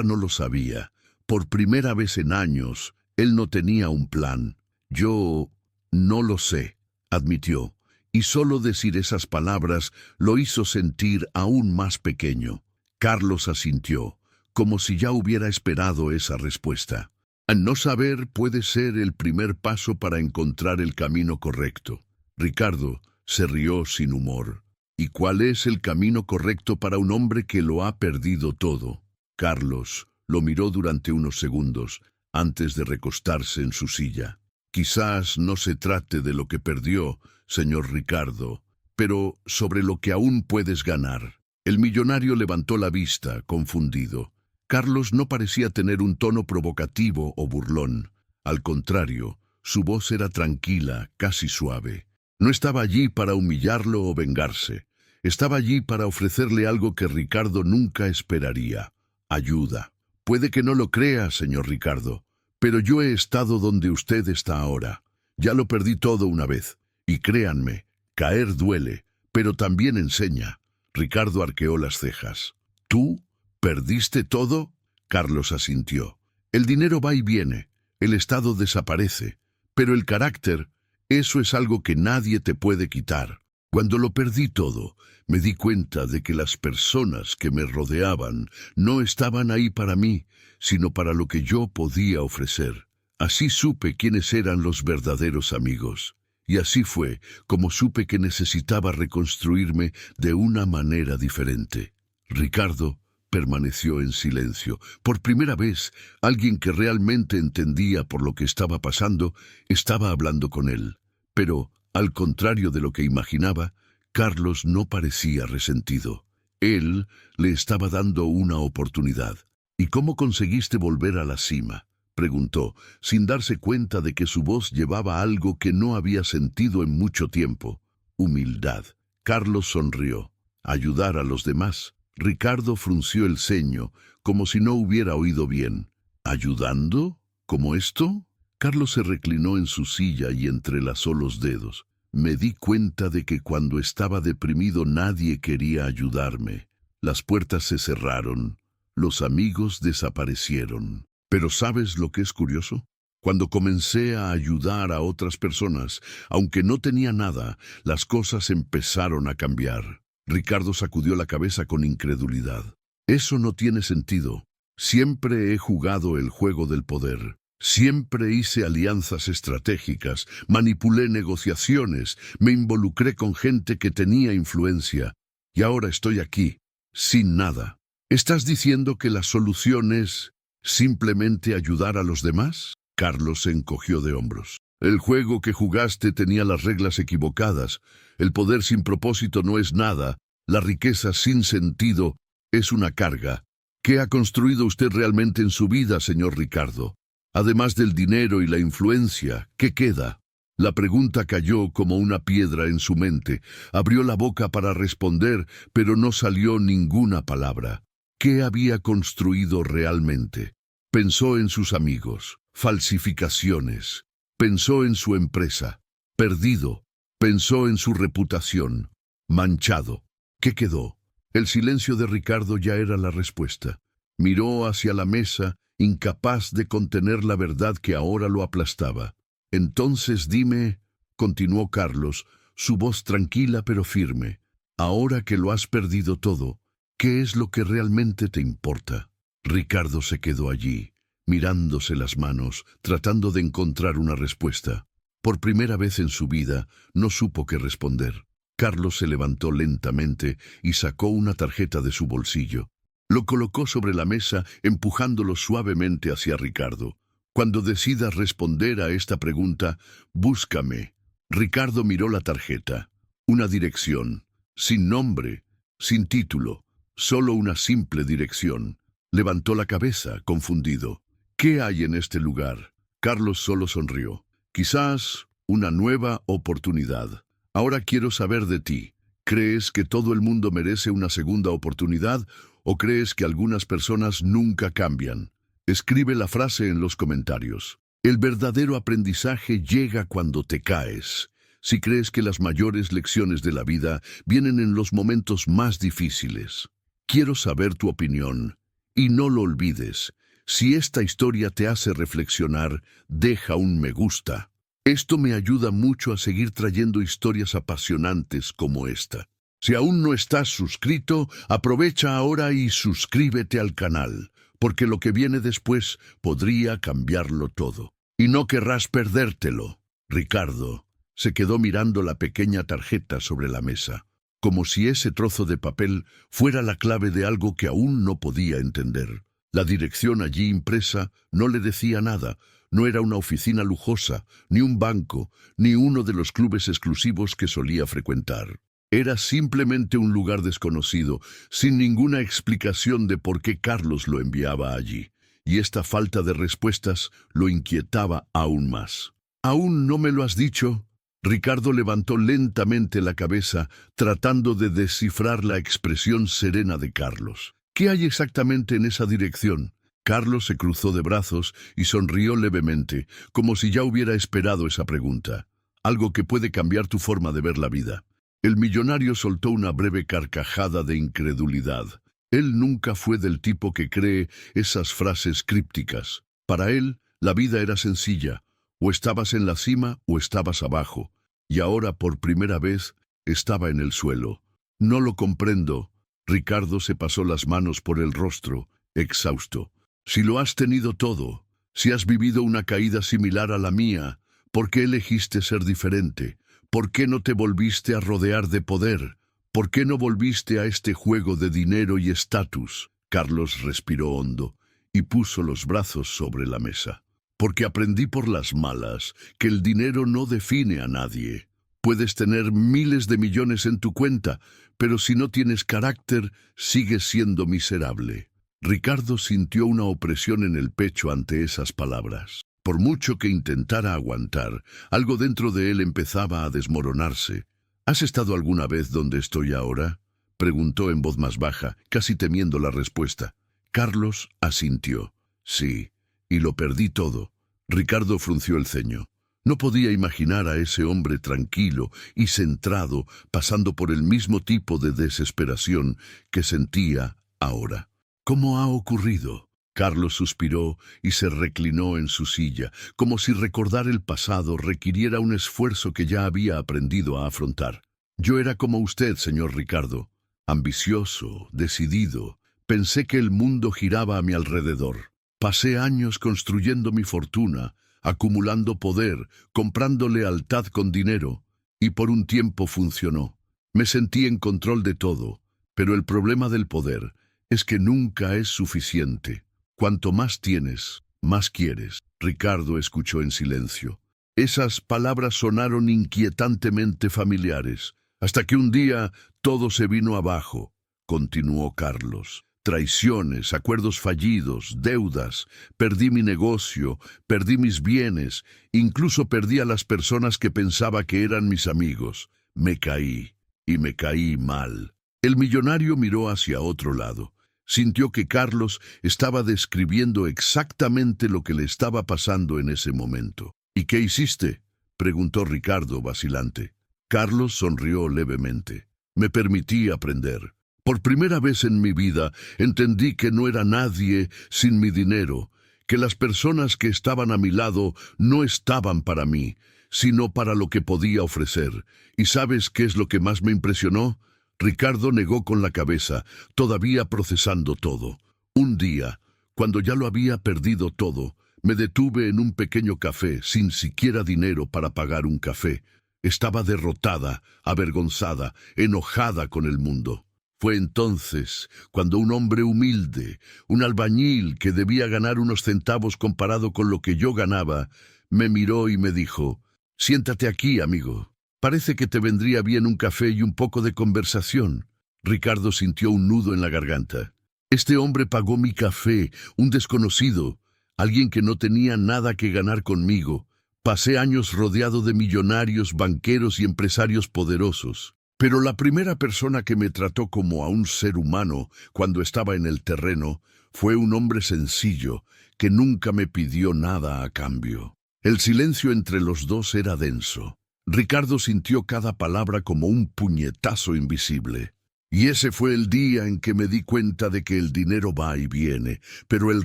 S1: no lo sabía. Por primera vez en años, él no tenía un plan. Yo no lo sé, admitió, y solo decir esas palabras lo hizo sentir aún más pequeño. Carlos asintió, como si ya hubiera esperado esa respuesta. No saber puede ser el primer paso para encontrar el camino correcto. Ricardo se rió sin humor. ¿Y cuál es el camino correcto para un hombre que lo ha perdido todo? Carlos lo miró durante unos segundos antes de recostarse en su silla. Quizás no se trate de lo que perdió, señor Ricardo, pero sobre lo que aún puedes ganar. El millonario levantó la vista, confundido. Carlos no parecía tener un tono provocativo o burlón. Al contrario, su voz era tranquila, casi suave. No estaba allí para humillarlo o vengarse. Estaba allí para ofrecerle algo que Ricardo nunca esperaría: ayuda. Puede que no lo crea, señor Ricardo, pero yo he estado donde usted está ahora. Ya lo perdí todo una vez. Y créanme, caer duele, pero también enseña. Ricardo arqueó las cejas. ¿Tú? ¿Perdiste todo? Carlos asintió. El dinero va y viene, el estado desaparece, pero el carácter, eso es algo que nadie te puede quitar. Cuando lo perdí todo, me di cuenta de que las personas que me rodeaban no estaban ahí para mí, sino para lo que yo podía ofrecer. Así supe quiénes eran los verdaderos amigos. Y así fue como supe que necesitaba reconstruirme de una manera diferente. Ricardo permaneció en silencio. Por primera vez, alguien que realmente entendía por lo que estaba pasando estaba hablando con él. Pero, al contrario de lo que imaginaba, Carlos no parecía resentido. Él le estaba dando una oportunidad. ¿Y cómo conseguiste volver a la cima?, preguntó, sin darse cuenta de que su voz llevaba algo que no había sentido en mucho tiempo: humildad. Carlos sonrió. Ayudar a los demás. Ricardo frunció el ceño, como si no hubiera oído bien. ¿Ayudando? ¿Como esto? Carlos se reclinó en su silla y entrelazó los dedos. Me di cuenta de que cuando estaba deprimido nadie quería ayudarme. Las puertas se cerraron. Los amigos desaparecieron. Pero ¿sabes lo que es curioso? Cuando comencé a ayudar a otras personas, aunque no tenía nada, las cosas empezaron a cambiar. Ricardo sacudió la cabeza con incredulidad. Eso no tiene sentido. Siempre he jugado el juego del poder. Siempre hice alianzas estratégicas, manipulé negociaciones, me involucré con gente que tenía influencia. Y ahora estoy aquí, sin nada. ¿Estás diciendo que la solución es simplemente ayudar a los demás? Carlos se encogió de hombros. El juego que jugaste tenía las reglas equivocadas. El poder sin propósito no es nada. La riqueza sin sentido es una carga. ¿Qué ha construido usted realmente en su vida, señor Ricardo? Además del dinero y la influencia, ¿qué queda? La pregunta cayó como una piedra en su mente. Abrió la boca para responder, pero no salió ninguna palabra. ¿Qué había construido realmente? Pensó en sus amigos, falsificaciones. Pensó en su empresa, perdido. Pensó en su reputación, manchado. ¿Qué quedó? El silencio de Ricardo ya era la respuesta. Miró hacia la mesa, incapaz de contener la verdad que ahora lo aplastaba. Entonces dime, continuó Carlos, su voz tranquila pero firme, ahora que lo has perdido todo, ¿qué es lo que realmente te importa? Ricardo se quedó allí, mirándose las manos, tratando de encontrar una respuesta. Por primera vez en su vida, no supo qué responder. Carlos se levantó lentamente y sacó una tarjeta de su bolsillo. Lo colocó sobre la mesa, empujándolo suavemente hacia Ricardo. Cuando decidas responder a esta pregunta, búscame. Ricardo miró la tarjeta. Una dirección, sin nombre, sin título, solo una simple dirección. Levantó la cabeza, confundido. ¿Qué hay en este lugar? Carlos solo sonrió. Quizás una nueva oportunidad. Ahora quiero saber de ti. ¿Crees que todo el mundo merece una segunda oportunidad o crees que algunas personas nunca cambian? Escribe la frase en los comentarios. El verdadero aprendizaje llega cuando te caes. Si crees que las mayores lecciones de la vida vienen en los momentos más difíciles. Quiero saber tu opinión. Y no lo olvides. Si esta historia te hace reflexionar, deja un me gusta. Esto me ayuda mucho a seguir trayendo historias apasionantes como esta. Si aún no estás suscrito, aprovecha ahora y suscríbete al canal, porque lo que viene después podría cambiarlo todo. Y no querrás perdértelo. Ricardo se quedó mirando la pequeña tarjeta sobre la mesa, como si ese trozo de papel fuera la clave de algo que aún no podía entender. La dirección allí impresa no le decía nada. No era una oficina lujosa, ni un banco, ni uno de los clubes exclusivos que solía frecuentar. Era simplemente un lugar desconocido, sin ninguna explicación de por qué Carlos lo enviaba allí. Y esta falta de respuestas lo inquietaba aún más. ¿Aún no me lo has dicho? Ricardo levantó lentamente la cabeza, tratando de descifrar la expresión serena de Carlos. ¿Qué hay exactamente en esa dirección? Carlos se cruzó de brazos y sonrió levemente, como si ya hubiera esperado esa pregunta. Algo que puede cambiar tu forma de ver la vida. El millonario soltó una breve carcajada de incredulidad. Él nunca fue del tipo que cree esas frases crípticas. Para él, la vida era sencilla. O estabas en la cima o estabas abajo. Y ahora, por primera vez, estaba en el suelo. No lo comprendo. Ricardo se pasó las manos por el rostro, exhausto. Si lo has tenido todo, si has vivido una caída similar a la mía, ¿por qué elegiste ser diferente? ¿Por qué no te volviste a rodear de poder? ¿Por qué no volviste a este juego de dinero y estatus? Carlos respiró hondo y puso los brazos sobre la mesa. Porque aprendí por las malas que el dinero no define a nadie. Puedes tener miles de millones en tu cuenta, pero si no tienes carácter, sigues siendo miserable. Ricardo sintió una opresión en el pecho ante esas palabras. Por mucho que intentara aguantar, algo dentro de él empezaba a desmoronarse. ¿Has estado alguna vez donde estoy ahora?, preguntó en voz más baja, casi temiendo la respuesta. Carlos asintió. Sí, y lo perdí todo. Ricardo frunció el ceño. No podía imaginar a ese hombre tranquilo y centrado pasando por el mismo tipo de desesperación que sentía ahora. ¿Cómo ha ocurrido? Carlos suspiró y se reclinó en su silla, como si recordar el pasado requiriera un esfuerzo que ya había aprendido a afrontar. Yo era como usted, señor Ricardo, ambicioso, decidido. Pensé que el mundo giraba a mi alrededor. Pasé años construyendo mi fortuna, acumulando poder, comprando lealtad con dinero, y por un tiempo funcionó. Me sentí en control de todo, pero el problema del poder es que nunca es suficiente. Cuanto más tienes, más quieres. Ricardo escuchó en silencio. Esas palabras sonaron inquietantemente familiares, hasta que un día todo se vino abajo, continuó Carlos. Traiciones, acuerdos fallidos, deudas, perdí mi negocio, perdí mis bienes, incluso perdí a las personas que pensaba que eran mis amigos. Me caí, y me caí mal. El millonario miró hacia otro lado. Sintió que Carlos estaba describiendo exactamente lo que le estaba pasando en ese momento. ¿Y qué hiciste?, preguntó Ricardo vacilante. Carlos sonrió levemente. Me permití aprender. Por primera vez en mi vida entendí que no era nadie sin mi dinero, que las personas que estaban a mi lado no estaban para mí, sino para lo que podía ofrecer. ¿Y sabes qué es lo que más me impresionó? Ricardo negó con la cabeza, todavía procesando todo. Un día, cuando ya lo había perdido todo, me detuve en un pequeño café sin siquiera dinero para pagar un café. Estaba derrotada, avergonzada, enojada con el mundo. Fue entonces cuando un hombre humilde, un albañil que debía ganar unos centavos comparado con lo que yo ganaba, me miró y me dijo: «Siéntate aquí, amigo. Parece que te vendría bien un café y un poco de conversación». Ricardo sintió un nudo en la garganta. Este hombre pagó mi café, un desconocido, alguien que no tenía nada que ganar conmigo. Pasé años rodeado de millonarios, banqueros y empresarios poderosos. Pero la primera persona que me trató como a un ser humano cuando estaba en el terreno fue un hombre sencillo que nunca me pidió nada a cambio. El silencio entre los dos era denso. Ricardo sintió cada palabra como un puñetazo invisible. Y ese fue el día en que me di cuenta de que el dinero va y viene, pero el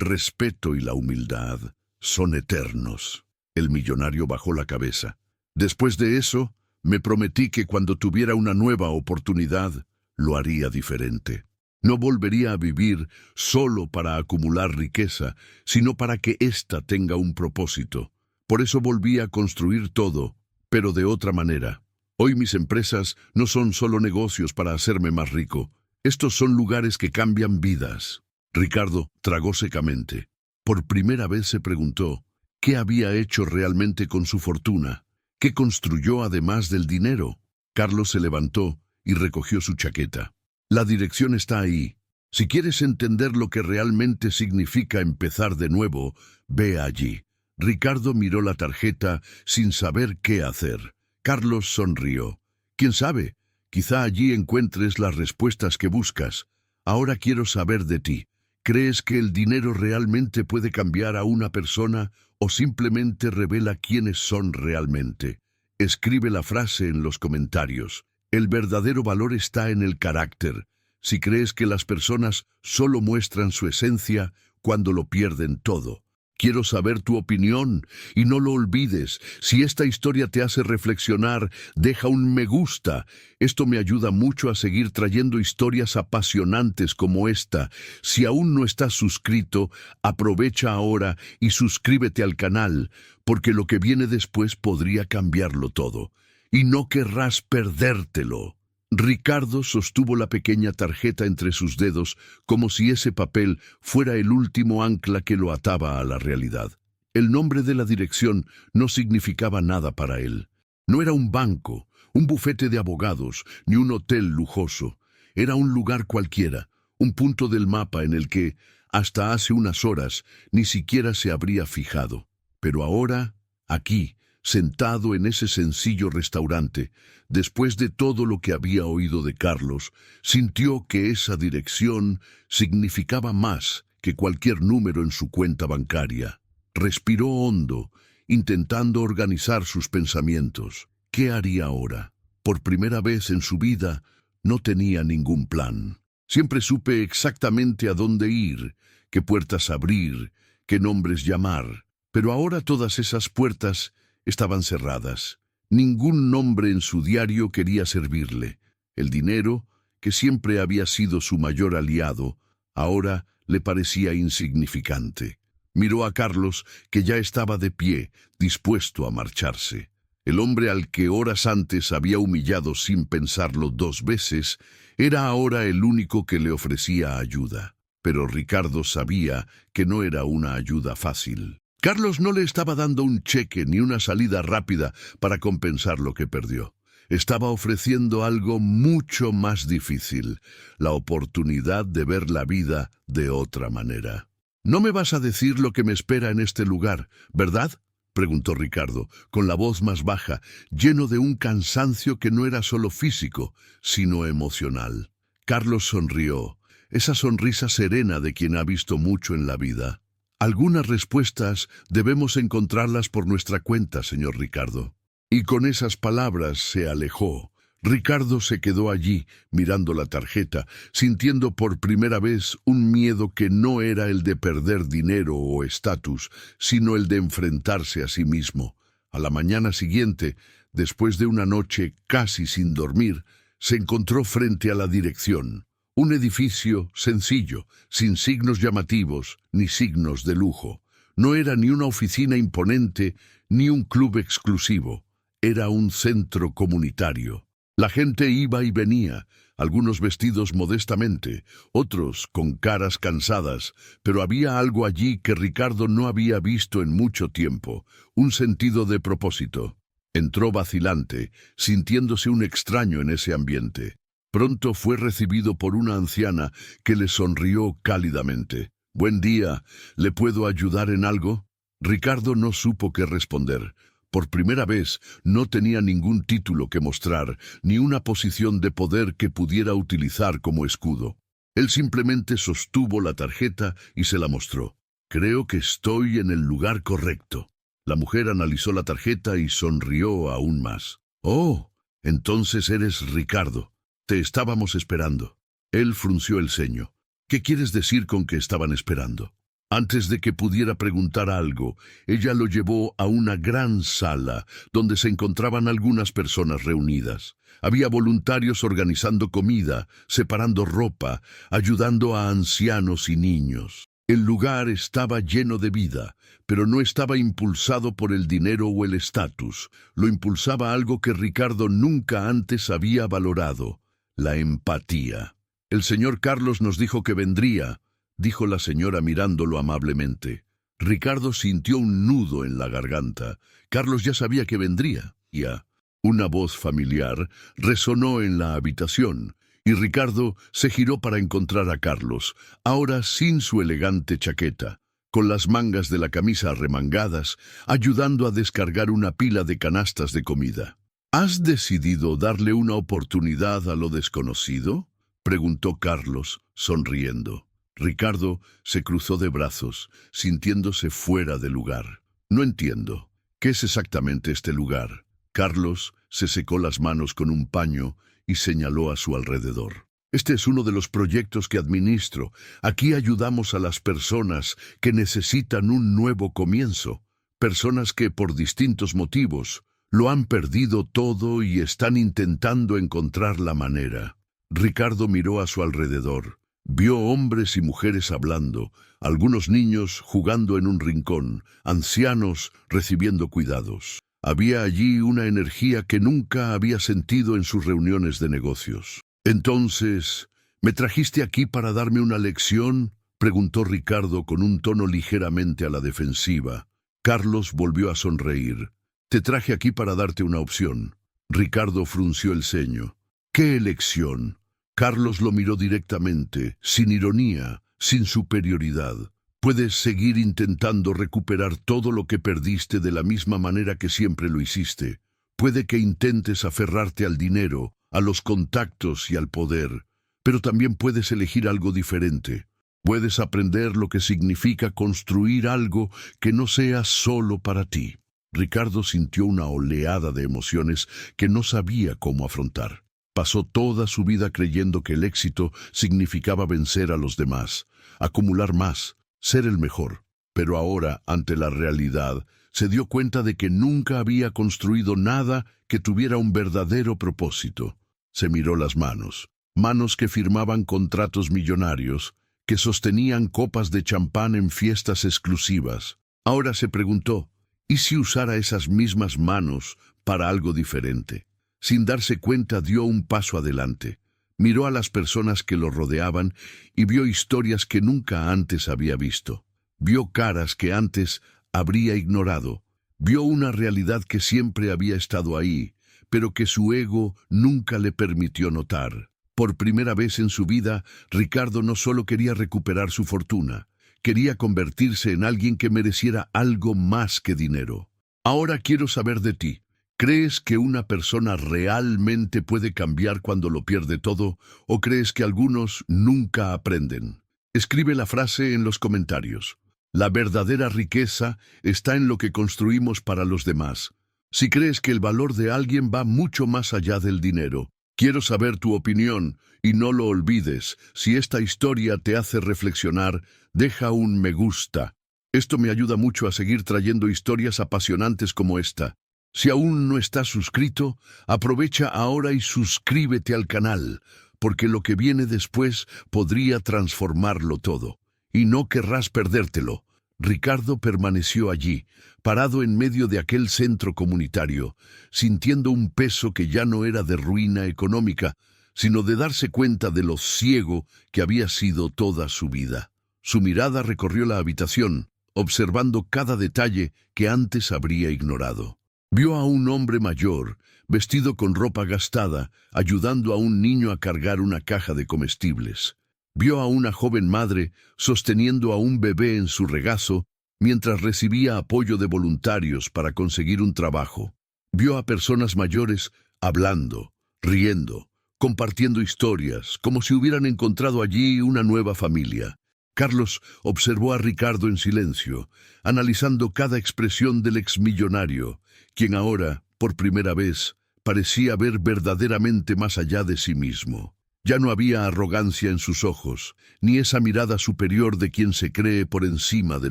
S1: respeto y la humildad son eternos. El millonario bajó la cabeza. Después de eso, me prometí que cuando tuviera una nueva oportunidad, lo haría diferente. No volvería a vivir solo para acumular riqueza, sino para que ésta tenga un propósito. Por eso volví a construir todo, pero de otra manera. Hoy mis empresas no son solo negocios para hacerme más rico. Estos son lugares que cambian vidas. Ricardo tragó secamente. Por primera vez se preguntó, ¿qué había hecho realmente con su fortuna? ¿Qué construyó además del dinero? Carlos se levantó y recogió su chaqueta. La dirección está ahí. Si quieres entender lo que realmente significa empezar de nuevo, ve allí. Ricardo miró la tarjeta sin saber qué hacer. Carlos sonrió. ¿Quién sabe? Quizá allí encuentres las respuestas que buscas. Ahora quiero saber de ti. ¿Crees que el dinero realmente puede cambiar a una persona o simplemente revela quiénes son realmente? Escribe la frase en los comentarios. El verdadero valor está en el carácter. Si crees que las personas solo muestran su esencia cuando lo pierden todo. Quiero saber tu opinión y no lo olvides. Si esta historia te hace reflexionar, deja un me gusta. Esto me ayuda mucho a seguir trayendo historias apasionantes como esta. Si aún no estás suscrito, aprovecha ahora y suscríbete al canal, porque lo que viene después podría cambiarlo todo. Y no querrás perdértelo. Ricardo sostuvo la pequeña tarjeta entre sus dedos como si ese papel fuera el último ancla que lo ataba a la realidad. El nombre de la dirección no significaba nada para él. No era un banco, un bufete de abogados, ni un hotel lujoso. Era un lugar cualquiera, un punto del mapa en el que, hasta hace unas horas, ni siquiera se habría fijado. Pero ahora, aquí, sentado en ese sencillo restaurante, después de todo lo que había oído de Carlos, sintió que esa dirección significaba más que cualquier número en su cuenta bancaria. Respiró hondo, intentando organizar sus pensamientos. ¿Qué haría ahora? Por primera vez en su vida, no tenía ningún plan. Siempre supe exactamente a dónde ir, qué puertas abrir, qué nombres llamar. Pero ahora todas esas puertas estaban cerradas. Ningún nombre en su diario quería servirle. El dinero, que siempre había sido su mayor aliado, ahora le parecía insignificante. Miró a Carlos, que ya estaba de pie, dispuesto a marcharse. El hombre al que horas antes había humillado sin pensarlo 2 veces, era ahora el único que le ofrecía ayuda. Pero Ricardo sabía que no era una ayuda fácil. Carlos no le estaba dando un cheque ni una salida rápida para compensar lo que perdió. Estaba ofreciendo algo mucho más difícil, la oportunidad de ver la vida de otra manera. «No me vas a decir lo que me espera en este lugar, ¿verdad?», preguntó Ricardo, con la voz más baja, lleno de un cansancio que no era solo físico, sino emocional. Carlos sonrió, esa sonrisa serena de quien ha visto mucho en la vida. «Algunas respuestas debemos encontrarlas por nuestra cuenta, señor Ricardo». Y con esas palabras se alejó. Ricardo se quedó allí, mirando la tarjeta, sintiendo por primera vez un miedo que no era el de perder dinero o estatus, sino el de enfrentarse a sí mismo. A la mañana siguiente, después de una noche casi sin dormir, se encontró frente a la dirección. Un edificio sencillo, sin signos llamativos ni signos de lujo. No era ni una oficina imponente ni un club exclusivo. Era un centro comunitario. La gente iba y venía, algunos vestidos modestamente, otros con caras cansadas, pero había algo allí que Ricardo no había visto en mucho tiempo, un sentido de propósito. Entró vacilante, sintiéndose un extraño en ese ambiente. Pronto fue recibido por una anciana que le sonrió cálidamente. «Buen día, ¿le puedo ayudar en algo?». Ricardo no supo qué responder. Por primera vez no tenía ningún título que mostrar, ni una posición de poder que pudiera utilizar como escudo. Él simplemente sostuvo la tarjeta y se la mostró. «Creo que estoy en el lugar correcto». La mujer analizó la tarjeta y sonrió aún más. «Oh, entonces eres Ricardo. Te estábamos esperando». Él frunció el ceño. «¿Qué quieres decir con que estaban esperando?». Antes de que pudiera preguntar algo, ella lo llevó a una gran sala donde se encontraban algunas personas reunidas. Había voluntarios organizando comida, separando ropa, ayudando a ancianos y niños. El lugar estaba lleno de vida, pero no estaba impulsado por el dinero o el estatus. Lo impulsaba algo que Ricardo nunca antes había valorado: la empatía. El señor Carlos nos dijo que vendría, dijo la señora mirándolo amablemente. Ricardo sintió un nudo en la garganta. Carlos ya sabía que vendría. Ya. Una voz familiar resonó en la habitación, y Ricardo se giró para encontrar a Carlos, ahora sin su elegante chaqueta, con las mangas de la camisa arremangadas, ayudando a descargar una pila de canastas de comida. ¿Has decidido darle una oportunidad a lo desconocido?, preguntó Carlos, sonriendo. Ricardo se cruzó de brazos, sintiéndose fuera de lugar. No entiendo. ¿Qué es exactamente este lugar? Carlos se secó las manos con un paño y señaló a su alrededor. Este es uno de los proyectos que administro. Aquí ayudamos a las personas que necesitan un nuevo comienzo. Personas que, por distintos motivos, lo han perdido todo y están intentando encontrar la manera. Ricardo miró a su alrededor. Vio hombres y mujeres hablando, algunos niños jugando en un rincón, ancianos recibiendo cuidados. Había allí una energía que nunca había sentido en sus reuniones de negocios. «Entonces, ¿me trajiste aquí para darme una lección?», preguntó Ricardo con un tono ligeramente a la defensiva. Carlos volvió a sonreír. «Te traje aquí para darte una opción». Ricardo frunció el ceño. «¿Qué elección?». Carlos lo miró directamente, sin ironía, sin superioridad. «Puedes seguir intentando recuperar todo lo que perdiste de la misma manera que siempre lo hiciste. Puede que intentes aferrarte al dinero, a los contactos y al poder, pero también puedes elegir algo diferente. Puedes aprender lo que significa construir algo que no sea solo para ti». Ricardo sintió una oleada de emociones que no sabía cómo afrontar. Pasó toda su vida creyendo que el éxito significaba vencer a los demás, acumular más, ser el mejor. Pero ahora, ante la realidad, se dio cuenta de que nunca había construido nada que tuviera un verdadero propósito. Se miró las manos, manos que firmaban contratos millonarios, que sostenían copas de champán en fiestas exclusivas. Ahora se preguntó, ¿y si usara esas mismas manos para algo diferente? Sin darse cuenta, dio un paso adelante. Miró a las personas que lo rodeaban y vio historias que nunca antes había visto. Vio caras que antes habría ignorado. Vio una realidad que siempre había estado ahí, pero que su ego nunca le permitió notar. Por primera vez en su vida, Ricardo no solo quería recuperar su fortuna, quería convertirse en alguien que mereciera algo más que dinero. «Ahora quiero saber de ti. ¿Crees que una persona realmente puede cambiar cuando lo pierde todo, o crees que algunos nunca aprenden?» Escribe la frase en los comentarios. La verdadera riqueza está en lo que construimos para los demás. Si crees que el valor de alguien va mucho más allá del dinero, quiero saber tu opinión, y no lo olvides. Si esta historia te hace reflexionar, deja un me gusta. Esto me ayuda mucho a seguir trayendo historias apasionantes como esta. Si aún no estás suscrito, aprovecha ahora y suscríbete al canal, porque lo que viene después podría transformarlo todo, y no querrás perdértelo. Ricardo permaneció allí, parado en medio de aquel centro comunitario, sintiendo un peso que ya no era de ruina económica, sino de darse cuenta de lo ciego que había sido toda su vida. Su mirada recorrió la habitación, observando cada detalle que antes habría ignorado. Vio a un hombre mayor, vestido con ropa gastada, ayudando a un niño a cargar una caja de comestibles. Vio a una joven madre sosteniendo a un bebé en su regazo mientras recibía apoyo de voluntarios para conseguir un trabajo. Vio a personas mayores hablando, riendo, compartiendo historias, como si hubieran encontrado allí una nueva familia. Carlos observó a Ricardo en silencio, analizando cada expresión del exmillonario, quien ahora, por primera vez, parecía ver verdaderamente más allá de sí mismo. Ya no había arrogancia en sus ojos, ni esa mirada superior de quien se cree por encima de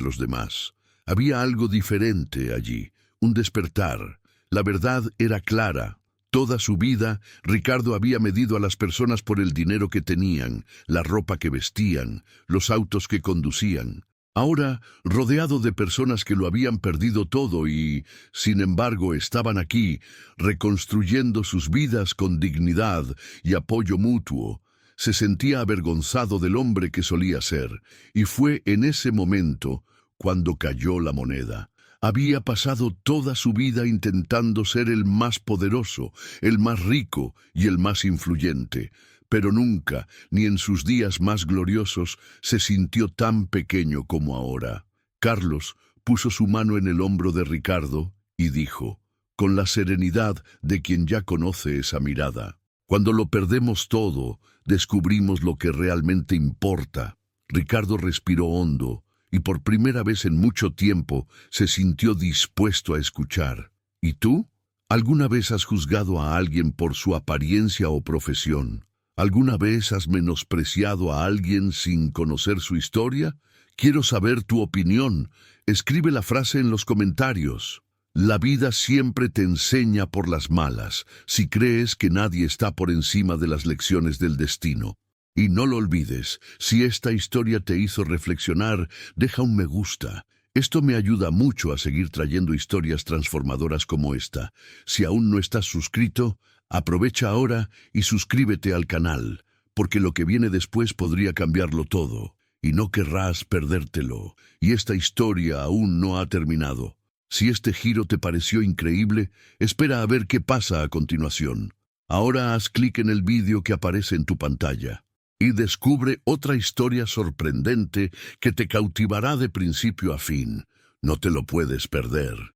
S1: los demás. Había algo diferente allí, un despertar. La verdad era clara. Toda su vida, Ricardo había medido a las personas por el dinero que tenían, la ropa que vestían, los autos que conducían. Ahora, rodeado de personas que lo habían perdido todo y, sin embargo, estaban aquí, reconstruyendo sus vidas con dignidad y apoyo mutuo, se sentía avergonzado del hombre que solía ser, y fue en ese momento cuando cayó la moneda. Había pasado toda su vida intentando ser el más poderoso, el más rico y el más influyente, pero nunca, ni en sus días más gloriosos, se sintió tan pequeño como ahora. Carlos puso su mano en el hombro de Ricardo y dijo, con la serenidad de quien ya conoce esa mirada: cuando lo perdemos todo, descubrimos lo que realmente importa. Ricardo respiró hondo y por primera vez en mucho tiempo se sintió dispuesto a escuchar. ¿Y tú? ¿Alguna vez has juzgado a alguien por su apariencia o profesión? ¿Alguna vez has menospreciado a alguien sin conocer su historia? Quiero saber tu opinión. Escribe la frase en los comentarios. La vida siempre te enseña por las malas, si crees que nadie está por encima de las lecciones del destino. Y no lo olvides, si esta historia te hizo reflexionar, deja un me gusta. Esto me ayuda mucho a seguir trayendo historias transformadoras como esta. Si aún no estás suscrito, aprovecha ahora y suscríbete al canal, porque lo que viene después podría cambiarlo todo, y no querrás perdértelo. Y esta historia aún no ha terminado. Si este giro te pareció increíble, espera a ver qué pasa a continuación. Ahora haz clic en el vídeo que aparece en tu pantalla y descubre otra historia sorprendente que te cautivará de principio a fin. No te lo puedes perder.